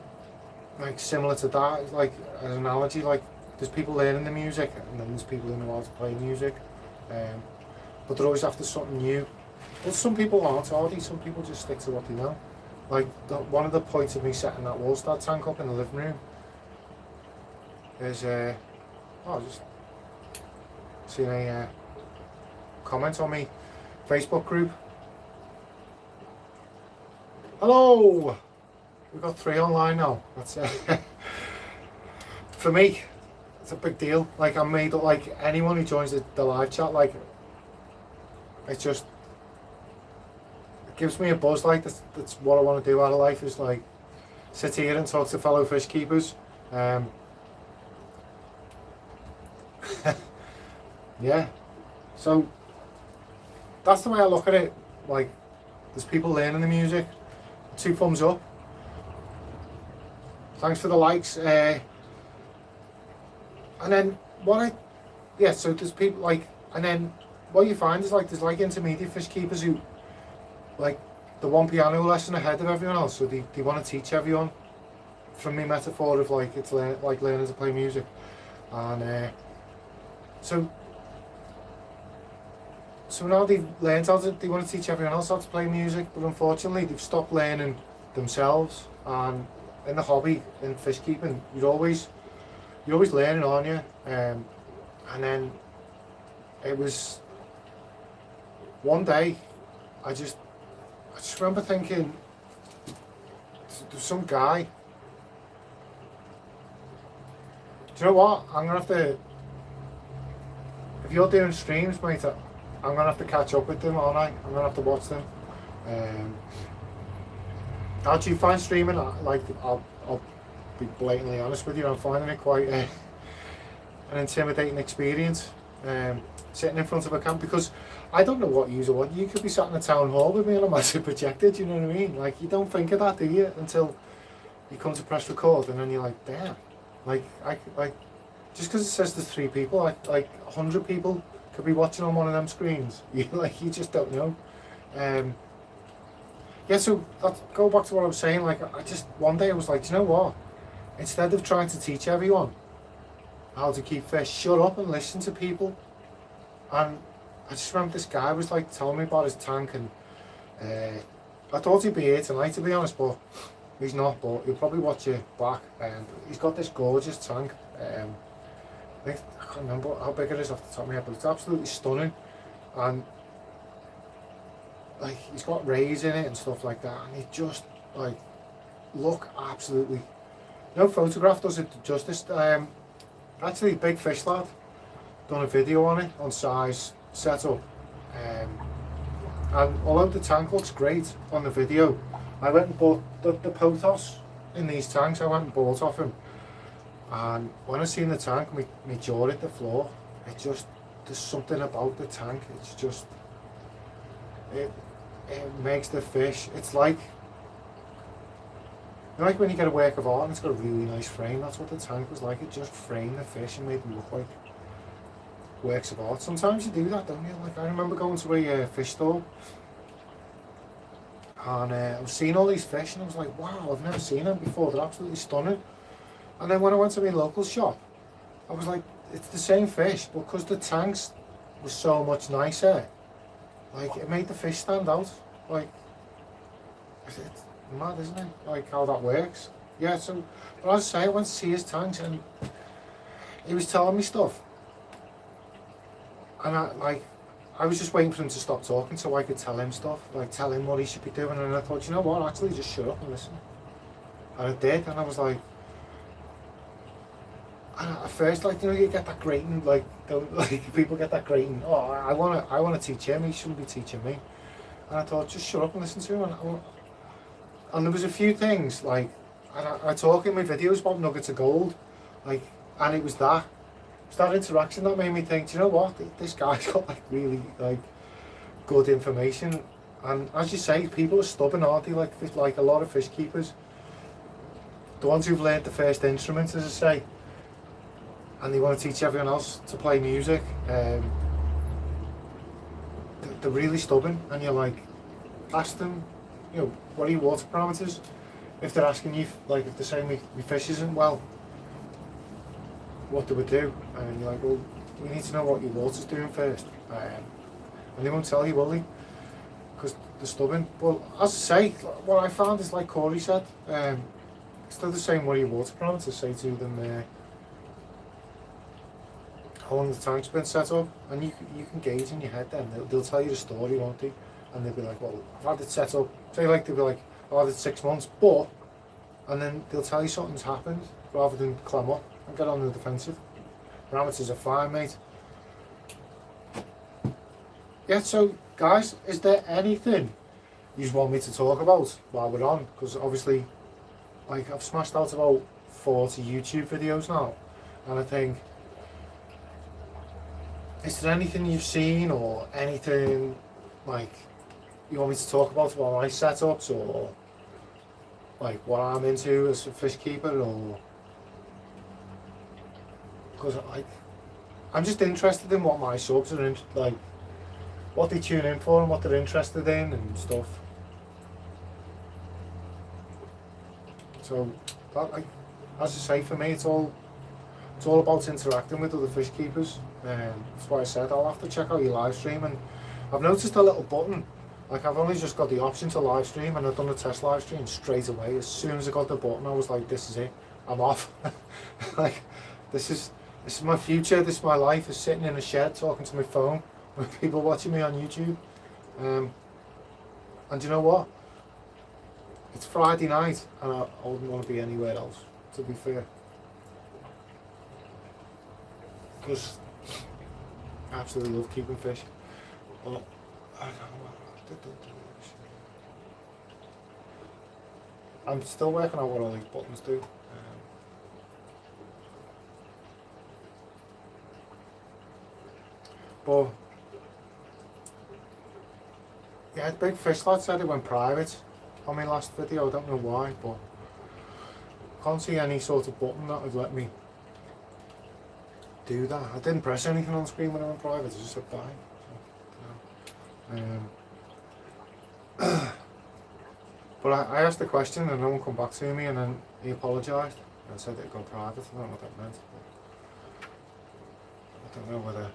like similar to that, like an analogy. Like there's people learning the music and then there's people who know how to play music, but they're always after something new. But some people aren't, are they? Some people just stick to what they know. Like one of the points of me setting that Wallstad tank up in the living room is just seen a comment on me Facebook group. Hello, we've got 3 online now. That's for me, it's a big deal. Like I'm made up. Like anyone who joins the live chat, like it's just, it gives me a buzz. Like that's what I want to do out of life, is like sit here and talk to fellow fish keepers. Yeah, so that's the way I look at it. Like, there's people learning the music. 2 thumbs up. Thanks for the likes. And then so there's people like, and then what you find is like there's like intermediate fish keepers who like the one piano lesson ahead of everyone else, so they want to teach everyone. From me metaphor of like it's like learning to play music, and so now they've learned they want to teach everyone else how to play music, but unfortunately they've stopped learning themselves. And in the hobby, in fish keeping, you're always learning, aren't you? And then it was one day, I just remember thinking, there's some guy. Do you know what? I'm gonna have to. If you're doing streams, mate, I'm gonna have to catch up with them, aren't I? I'm gonna have to watch them. How do you find streaming? Like, I'll be blatantly honest with you. I'm finding it quite an intimidating experience. Sitting in front of a camp, because I don't know what you want. You could be sat in a town hall with me on a massive projector. Do you know what I mean? Like, you don't think of that, do you? Until you come to press record, and then you're like, damn. Like just because it says there's 3 people, like 100 people could be watching on one of them screens. You just don't know. Yeah, so go back to what I was saying. Like, one day I was like, do you know what? Instead of trying to teach everyone how to keep fish, shut up and listen to people. And I just remember this guy was like telling me about his tank, and I thought he'd be here tonight, to be honest, but he's not. But he'll probably watch it back. He's got this gorgeous tank. I can't remember how big it is off the top of my head, but it's absolutely stunning. And like, he's got rays in it and stuff like that, and it just like look absolutely. No photograph does it justice. Actually, Big Fish Lad done a video on it on size setup, and although the tank looks great on the video, I went and bought the pothos in these tanks. I went and bought off him, and when I seen the tank, my jaw hit the floor. There's something about the tank. It's just it makes the fish. It's like when you get a work of art and it's got a really nice frame. That's what the tank was like. It just framed the fish and made them look like works of art. Sometimes you do that, don't you? Like, I remember going to a fish store, and I was seeing all these fish, and I was like, wow, I've never seen them before. They're absolutely stunning. And then when I went to my local shop, I was like, it's the same fish, but because the tanks were so much nicer, like, it made the fish stand out. Like, it's mad, isn't it? Like, how that works. Yeah, so, but as I say, I went to see his tanks, and he was telling me stuff. And I was just waiting for him to stop talking so I could tell him stuff, like tell him what he should be doing. And I thought, you know what, actually just shut up and listen. And I did, and I was like, and at first, like, you get that grating, like people get that grating, oh, I wanna teach him, he shouldn't be teaching me. And I thought, just shut up and listen to him. And there was a few things, like, and I talk in my videos about nuggets of gold, like, and it was that interaction that made me think, do you know what, this guy's got like really like good information. And as you say, people are stubborn, aren't they? Like a lot of fish keepers, the ones who've learned the first instrument, as I say, and they want to teach everyone else to play music, they're really stubborn. And you're like, ask them, what are your water parameters? If they're asking you, like, if they're saying my fish isn't well, what do we do? And you're like, well, we need to know what your water's doing first. And they won't tell you, will they? Because they're stubborn. Well, as I say, what I found is, like Corey said, instead of saying what are your water parameters, say to them how long the tank's been set up, and you can gauge in your head then. They'll tell you the story, won't they? And they'll be like, well, I've had it set up, they'll be like, I've had it 6 months, but, and then they'll tell you something's happened, rather than climb up and get on the defensive. Parameters are fine, mate. Yeah, so guys, is there anything you want me to talk about while we're on? Because obviously like I've smashed out about 40 YouTube videos now, and I think, is there anything you've seen or anything like you want me to talk about my setups, or like what I'm into as a fish keeper, or because like I'm just interested in what my subs are in, like what they tune in for and what they're interested in and stuff. So that, like, as I say, for me it's all about interacting with other fish keepers. That's why I said I'll have to check out your live stream, and I've noticed a little button. Like I've only just got the option to live stream, and I've done a test live stream straight away. As soon as I got the button, I was like, "This is it. I'm off." Like, this is my future. This is my life. Is sitting in a shed talking to my phone with people watching me on YouTube. And you know what? It's Friday night, and I wouldn't want to be anywhere else. To be fair, because I absolutely love keeping fish. But I don't know. I'm still working out what all these buttons do. But yeah, Big Fish Lad said it went private on my last video. I don't know why, but I can't see any sort of button that would let me do that. I didn't press anything on screen when I went private. I just said bye. So, but I asked the question and no one come back to me, and then he apologised and said it'd go private. I don't know what that meant. I don't know whether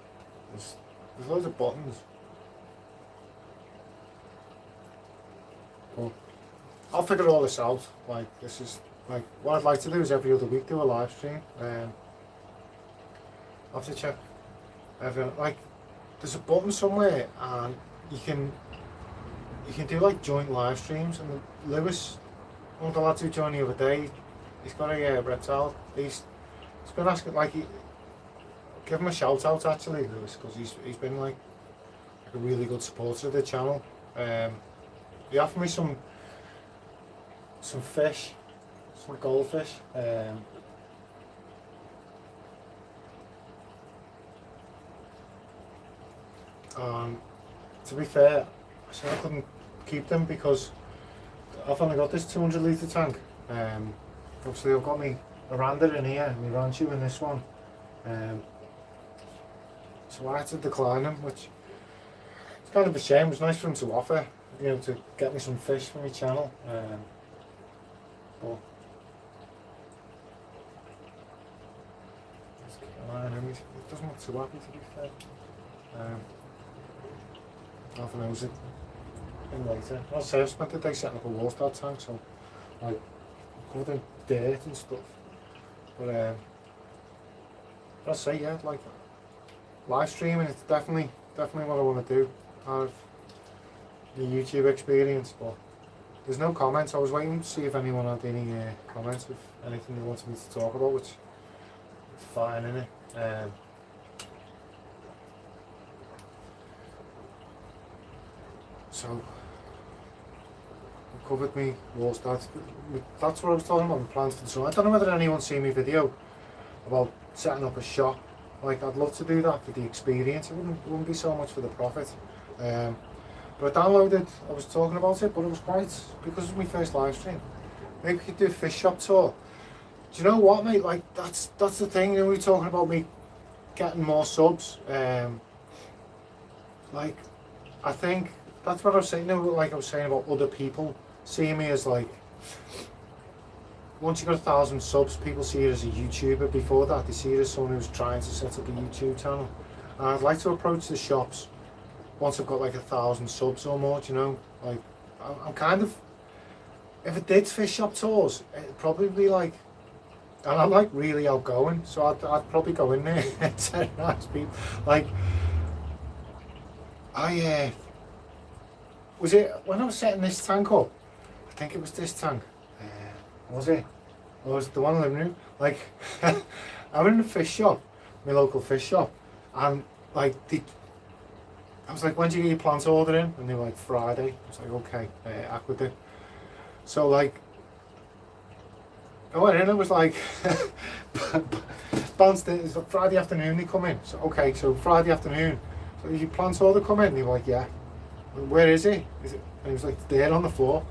there's loads of buttons. But I'll figure all this out. Like, this is like what I'd like to do is every other week do a live stream. I'll have to check everything. Like, there's a button somewhere and you can do like joint live streams, and Lewis, one of the lads who joined the other day, he's got a reptile. He's been asking, like, give him a shout out actually, Lewis, because he's been like a really good supporter of the channel. He offered me some fish, some goldfish. To be fair, I said I couldn't keep them because I've only got this 200 litre tank. Obviously I've got my Aranda in here, my Ranchu in this one. So I had to decline them, which it's kind of a shame. It was nice for him to offer, you know, to get me some fish for my channel. But let's keep an eye on him. He doesn't look too happy, to be fair. Half an hour's in later. As I say, I've spent the day setting up a Wallstad tank, so like covered in dirt and stuff. But I say, yeah, like live streaming, it's definitely what I want to do out of the YouTube experience. But there's no comments. I was waiting to see if anyone had any comments, if anything they wanted me to talk about, which is fine, innit? So I covered me Wallstad. That's what I was talking about, the plans for the summer. I don't know whether anyone's seen my video about setting up a shop. Like, I'd love to do that for the experience. It wouldn't be so much for the profit. But I was talking about it, but it was quite, because it was my first live stream. Maybe we could do a fish shop tour. Do you know what, mate? Like, that's the thing. You know, we were talking about me getting more subs. Like, I think that's what I was saying. You know, like I was saying about other people seeing me as like, once you got 1,000 subs, people see you as a YouTuber. Before that, they see you as someone who's trying to set up a YouTube channel. And I'd like to approach the shops once I've got like 1,000 subs or more. Do you know, like I'm kind of, if I did fish shop tours, it'd probably be like, and I'm like really outgoing, so I'd probably go in there and say nice people. Like, was it when I was setting this tank up? I think it was this tank. Was it? Or was it the one in the room? Like, I went in a fish shop, my local fish shop, and like I was like, when do you get your plant order in? And they were like, Friday. I was like, okay, Aquaduct. So like, I went in and it was like, bounced in, it's like Friday afternoon they come in. So, okay, so Friday afternoon, so your plants order come in? And they were like, yeah. Where is he? Is it? And he was like, there on the floor.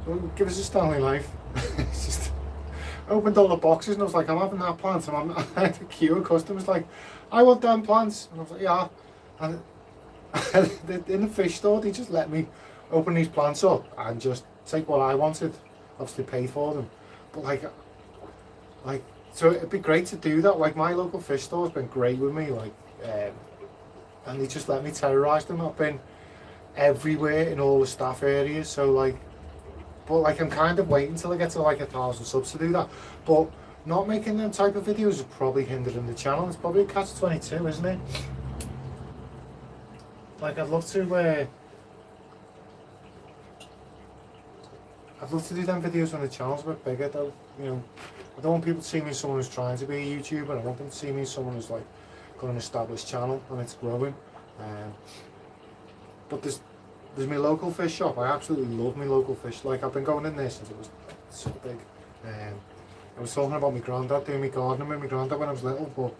So, give us a Stanley knife. It's just, I opened all the boxes and I was like, I'm having that plant. And I had a queue of customers like, I want them plants. And I was like, yeah. And in the fish store, they just let me open these plants up and just take what I wanted. Obviously pay for them. But like, so it'd be great to do that. Like my local fish store's been great with me. Like, and they just let me terrorise them. I've been everywhere in all the staff areas. So like, but like I'm kind of waiting till I get to like 1,000 subs to do that. But not making them type of videos is probably hindering the channel. It's probably a catch-22, isn't it? Like I'd love to do them videos when the channel's a bit bigger though, you know. I don't want people to see me as someone who's trying to be a YouTuber. I want them to see me as someone who's like got an established channel and it's growing. But there's my local fish shop. I absolutely love my local fish. Like I've been going in there since it was so big. I was talking about my granddad doing my gardening with my granddad when I was little, but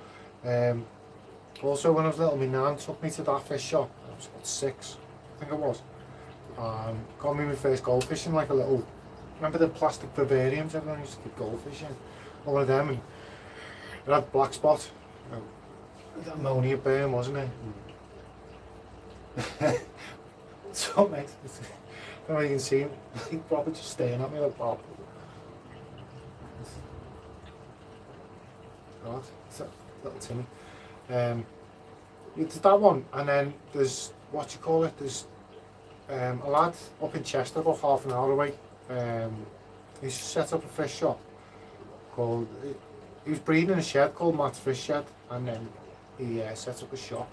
also when I was little, my nan took me to that fish shop. I was about 6, I think it was. Got me my first goldfish in like a little, remember the plastic vivariums everyone used to keep goldfish in? One of them, and it had black spot. Ammonia burn, wasn't it? So mate, I don't know if you can see him, he's probably just staring at me like Bob. God, it's that little Timmy. There's that one, and then there's, what you call it, there's a lad up in Chester, about half an hour away. He's set up a fish shop called, he was breeding in a shed called Matt's Fish Shed, and then he set up a shop.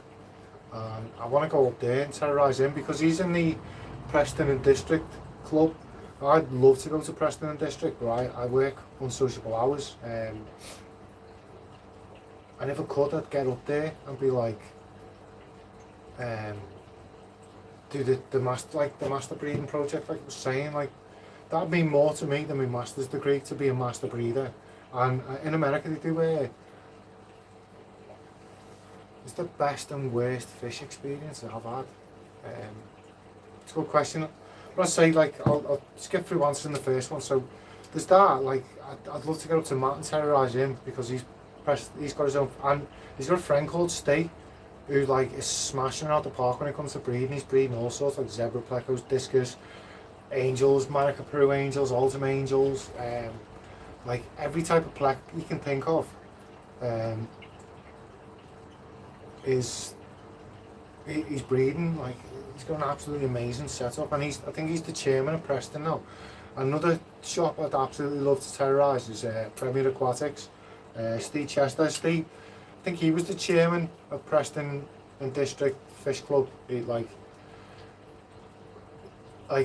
I want to go up there and terrorise him because he's in the Preston and District Club. I'd love to go to Preston and District, but I work unsociable hours. And if I could, I'd get up there and be like, do the master breeding project, like I was saying. Like that'd mean more to me than my master's degree, to be a master breeder. And in America they do it's the best and worst fish experience I've had. It's a good question. But I'd say, like, I'll skip through answering the first one. So there's that. Like, I'd love to get up to Matt and terrorise him because he's got his own, and he's got a friend called Steve who like is smashing out the park when it comes to breeding. He's breeding all sorts, like zebra plecos, discus, angels, Marika Peru angels, Altum angels, like every type of plec you can think of. He's breeding. Like he's got an absolutely amazing setup, and I think he's the chairman of Preston now. Another shop I'd absolutely love to terrorise is Premier Aquatics. Steve Chester. Steve, I think he was the chairman of Preston and District Fish Club. He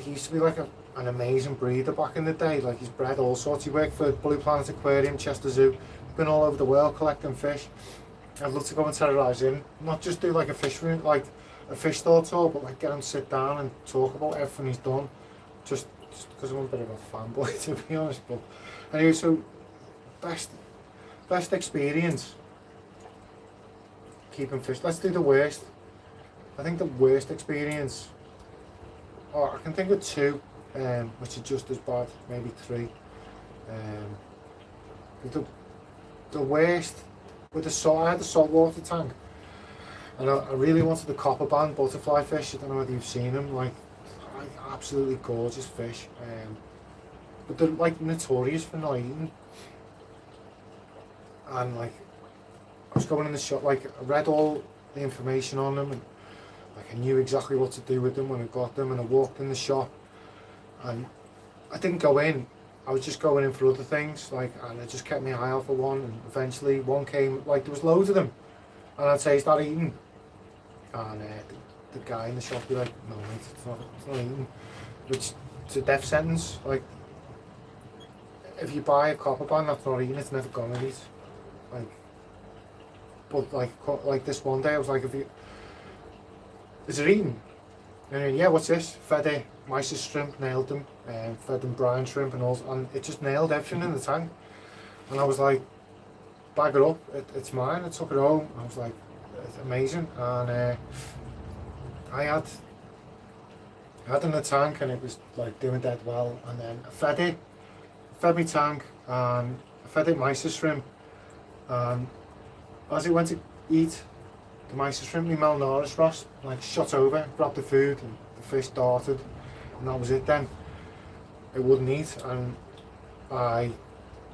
used to be like an amazing breeder back in the day. Like he's bred all sorts. He worked for Bully Planet Aquarium, Chester Zoo. Been all over the world collecting fish. I'd love to go and terrorise him. Not just do like a fish room, like a fish store tour, but like get him sit down and talk about everything he's done. Just because I'm a bit of a fanboy, to be honest. But anyway, so best experience keeping fish. Let's do the worst. I think the worst experience, I can think of 2, which are just as bad, maybe 3. The worst with the salt, I had the saltwater tank, and I really wanted the copper band butterfly fish. I don't know whether you've seen them, like absolutely gorgeous fish, but they're like notorious for not eating. And like I was going in the shop, like I read all the information on them, and like I knew exactly what to do with them when I got them, and I walked in the shop and I didn't go in, I was just going in for other things, like, and I just kept my eye out for one, and eventually one came, like there was loads of them, and I'd say, "Is that eating?" And the guy in the shop would be like, "No mate, it's not eating," which it's a death sentence. Like if you buy a copper band that's not eating, it's never gonna eat. Like, but like this one day I was like, is it eating? And then, yeah, what's this? Fed it mysis shrimp, nailed them, fed them brine shrimp and all, and it just nailed everything in the tank. And I was like, bag it up, it's mine. I took it home. I was like, it's amazing. And I had in the tank, and it was like doing dead well. And then I fed me tank, and I fed it mysis shrimp. And as it went to eat the mysis shrimp, my Malnaris Ross like shot over, grabbed the food, and the fish darted, and that was it. Then it wouldn't eat, and I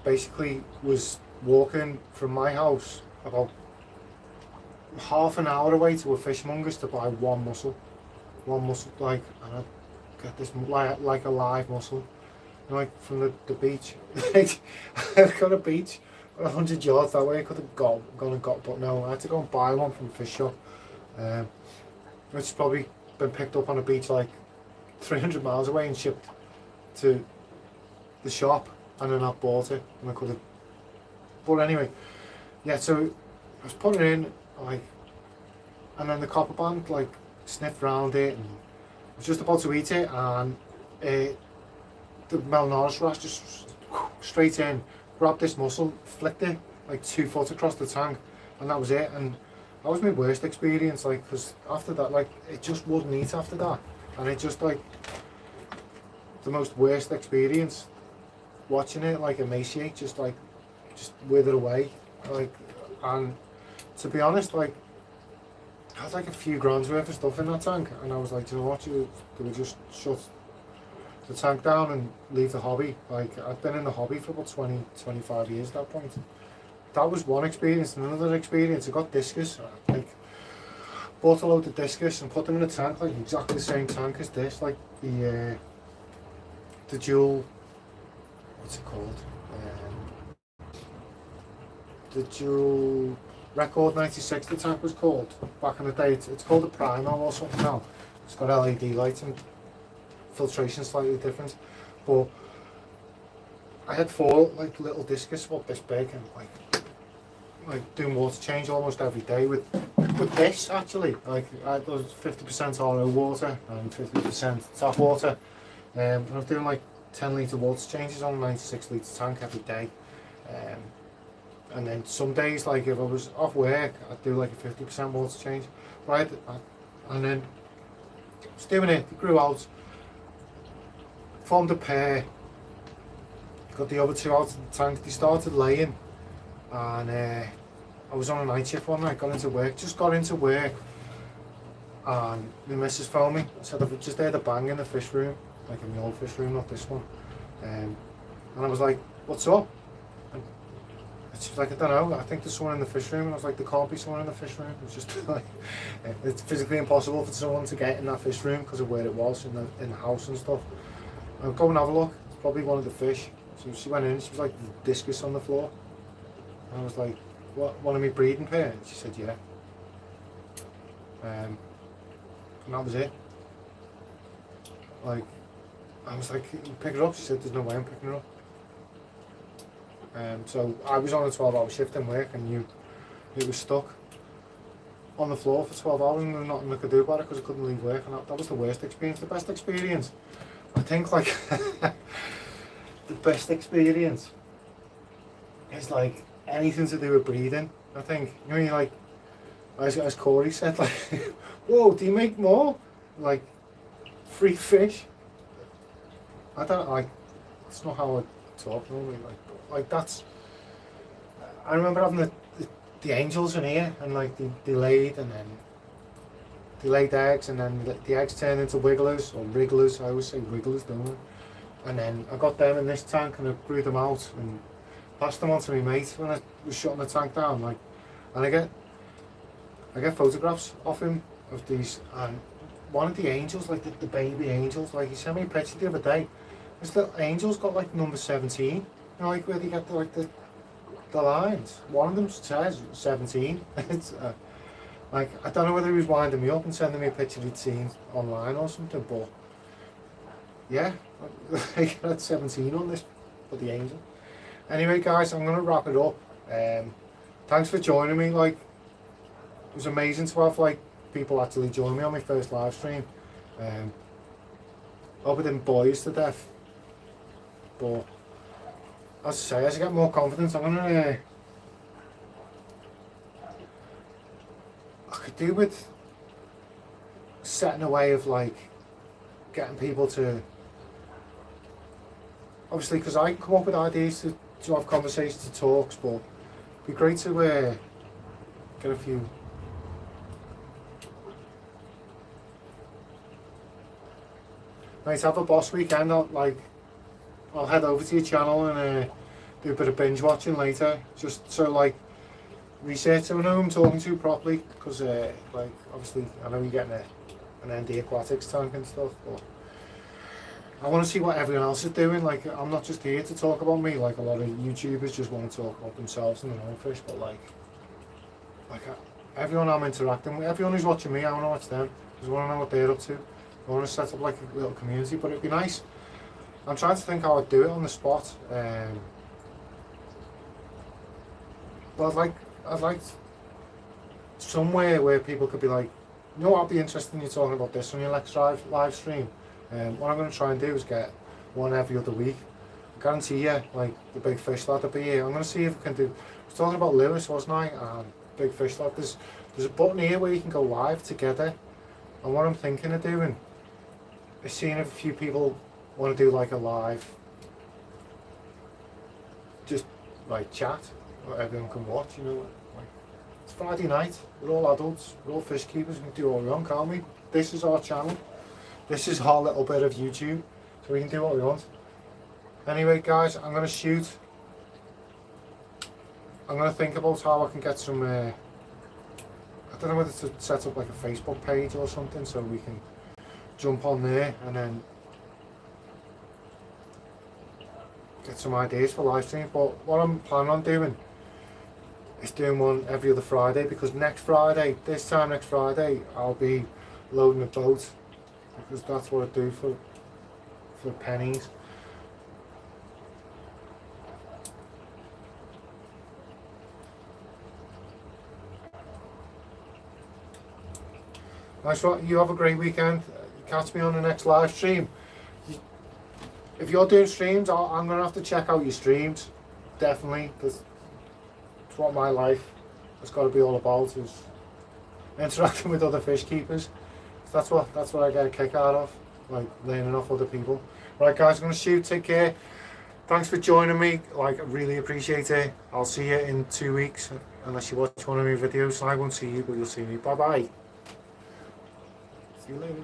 basically was walking from my house about half an hour away to a fishmonger's to buy one mussel, like, and I get this like a live mussel, like from the beach. I've got a beach 100 yards that way. I could have gone and got, but no, I had to go and buy one from the fish shop, which has probably been picked up on a beach like 300 miles away and shipped to the shop, and then I bought it, and I could have. But anyway, yeah. So I was putting it in, like, and then the copper band like sniffed round it, and I was just about to eat it, and the Malnaris Ross just straight in, grabbed this mussel, flicked it like 2 foot across the tank, and that was it. And that was my worst experience, like, because after that, like, it just wouldn't eat after that, and it just like the most worst experience, watching it like emaciate, just wither away, like. And to be honest, like, I had like a few grand's worth of stuff in that tank, and I was like, do you know what, do we just shut the tank down and leave the hobby? Like, I've been in the hobby for about 20-25 years at that point. That was one experience. And another experience, I got discus, like, bought a load of discus and put them in a tank, like exactly the same tank as this, like the dual, what's it called? The dual record 96, the tank was called back in the day. It's called a Primo or something now. It's got LED lights and filtration slightly different. But I had 4 like little discus about this big, and like doing water change almost every day with this actually. Like, I was 50% RO water and 50% tap water. And I was doing like 10 litre water changes on a 96 litre tank every day. And then some days, like if I was off work, I'd do like a 50% water change. Right, and then I was doing it grew out, formed a pair, got the other 2 out of the tank. They started laying, and I was on a night shift one night, just got into work, and my missus phoned me, said I've just heard a bang in the fish room, like in the old fish room, not this one. And I was like, what's up? She was like, I don't know, I think there's someone in the fish room. And I was like, there can't be someone in the fish room. It's just like, it's physically impossible for someone to get in that fish room because of where it was in the house and stuff. I'll go and have a look. It's probably one of the fish. So she went in, she was like, discus on the floor. And I was like, what, one of my breeding pair? And she said, yeah. And that was it. Like, I was like, pick it up. She said, there's no way I'm picking it up. So I was on a 12-hour shift in work, and it was stuck on the floor for 12 hours, and there was nothing I could do about it because I couldn't leave work. And that was the worst experience. The best experience, I think, like the best experience is like anything to do with breeding. I think, you know, you like, as Corey said, like, whoa, do you make more? Like, free fish? I don't, like, it's not how I talk normally, like that's, I remember having the angels in here, and like they laid, and then they laid eggs, and then the eggs turned into wigglers, or wrigglers. I always say wrigglers, don't I? And then I got them in this tank, and I grew them out and passed them on to my mate when I was shutting the tank down. Like, and I get photographs of him, of these, and one of the angels, like the baby angels, like he sent me a picture the other day. This little angel's got like number 17, you know, like where they get the lines. One of them says 17. It's like, I don't know whether he was winding me up and sending me a picture he'd seen online or something, but yeah, I got 17 on this for the angel. Anyway, guys, I'm gonna wrap it up. Thanks for joining me. Like, it was amazing to have like people actually join me on my first live stream. Hope I didn't bore you to death, but as I say, as I get more confidence, I'm gonna. I could do with setting a way of like getting people to. Obviously, because I can come up with ideas to have conversations, to talks, but it'd be great to get a few. Nice, have a boss weekend. I'll head over to your channel and do a bit of binge watching later, just so like research so I know who I'm talking to properly. Because like obviously I know you're getting an ND Aquatics tank and stuff, but I want to see what everyone else is doing. Like I'm not just here to talk about me. Like a lot of YouTubers just want to talk about themselves and their own fish, but like everyone I'm interacting with, everyone who's watching me, I want to watch them because I want to know what they're up to. I want to set up like a little community, but it'd be nice. I'm trying to think how I'd do it on the spot. But I'd like somewhere where people could be like, you know what, I'd be interested in you talking about this on your next live stream. What I'm going to try and do is get one every other week. I guarantee you, like the Big Fish Lad will be here. I'm going to see if I can do. I was talking about Lewis, wasn't I? And Big Fish Lad. There's a button here where you can go live together. And what I'm thinking of doing is seeing if a few people want to do like a live, just like chat, where everyone can watch. You know, like it's Friday night. We're all adults. We're all fish keepers. We can do what we want, can't we? This is our channel. This is our little bit of YouTube, so we can do what we want. Anyway, guys, I'm going to shoot. I'm going to think about how I can get some, I don't know whether to set up like a Facebook page or something so we can jump on there and then get some ideas for live stream. But what I'm planning on doing is doing one every other Friday, because next Friday, I'll be loading a boat. Because that's what I do for pennies. Nice one. You have a great weekend. Catch me on the next live stream. If you're doing streams, I'm going to have to check out your streams. Definitely. Because it's what my life has got to be all about, is interacting with other fish keepers. That's what I get a kick out of, like learning off other people. Right guys, I'm gonna shoot, take care. Thanks for joining me, like I really appreciate it. I'll see you in 2 weeks, unless you watch one of my videos. I won't see you, but you'll see me. Bye bye. See you later.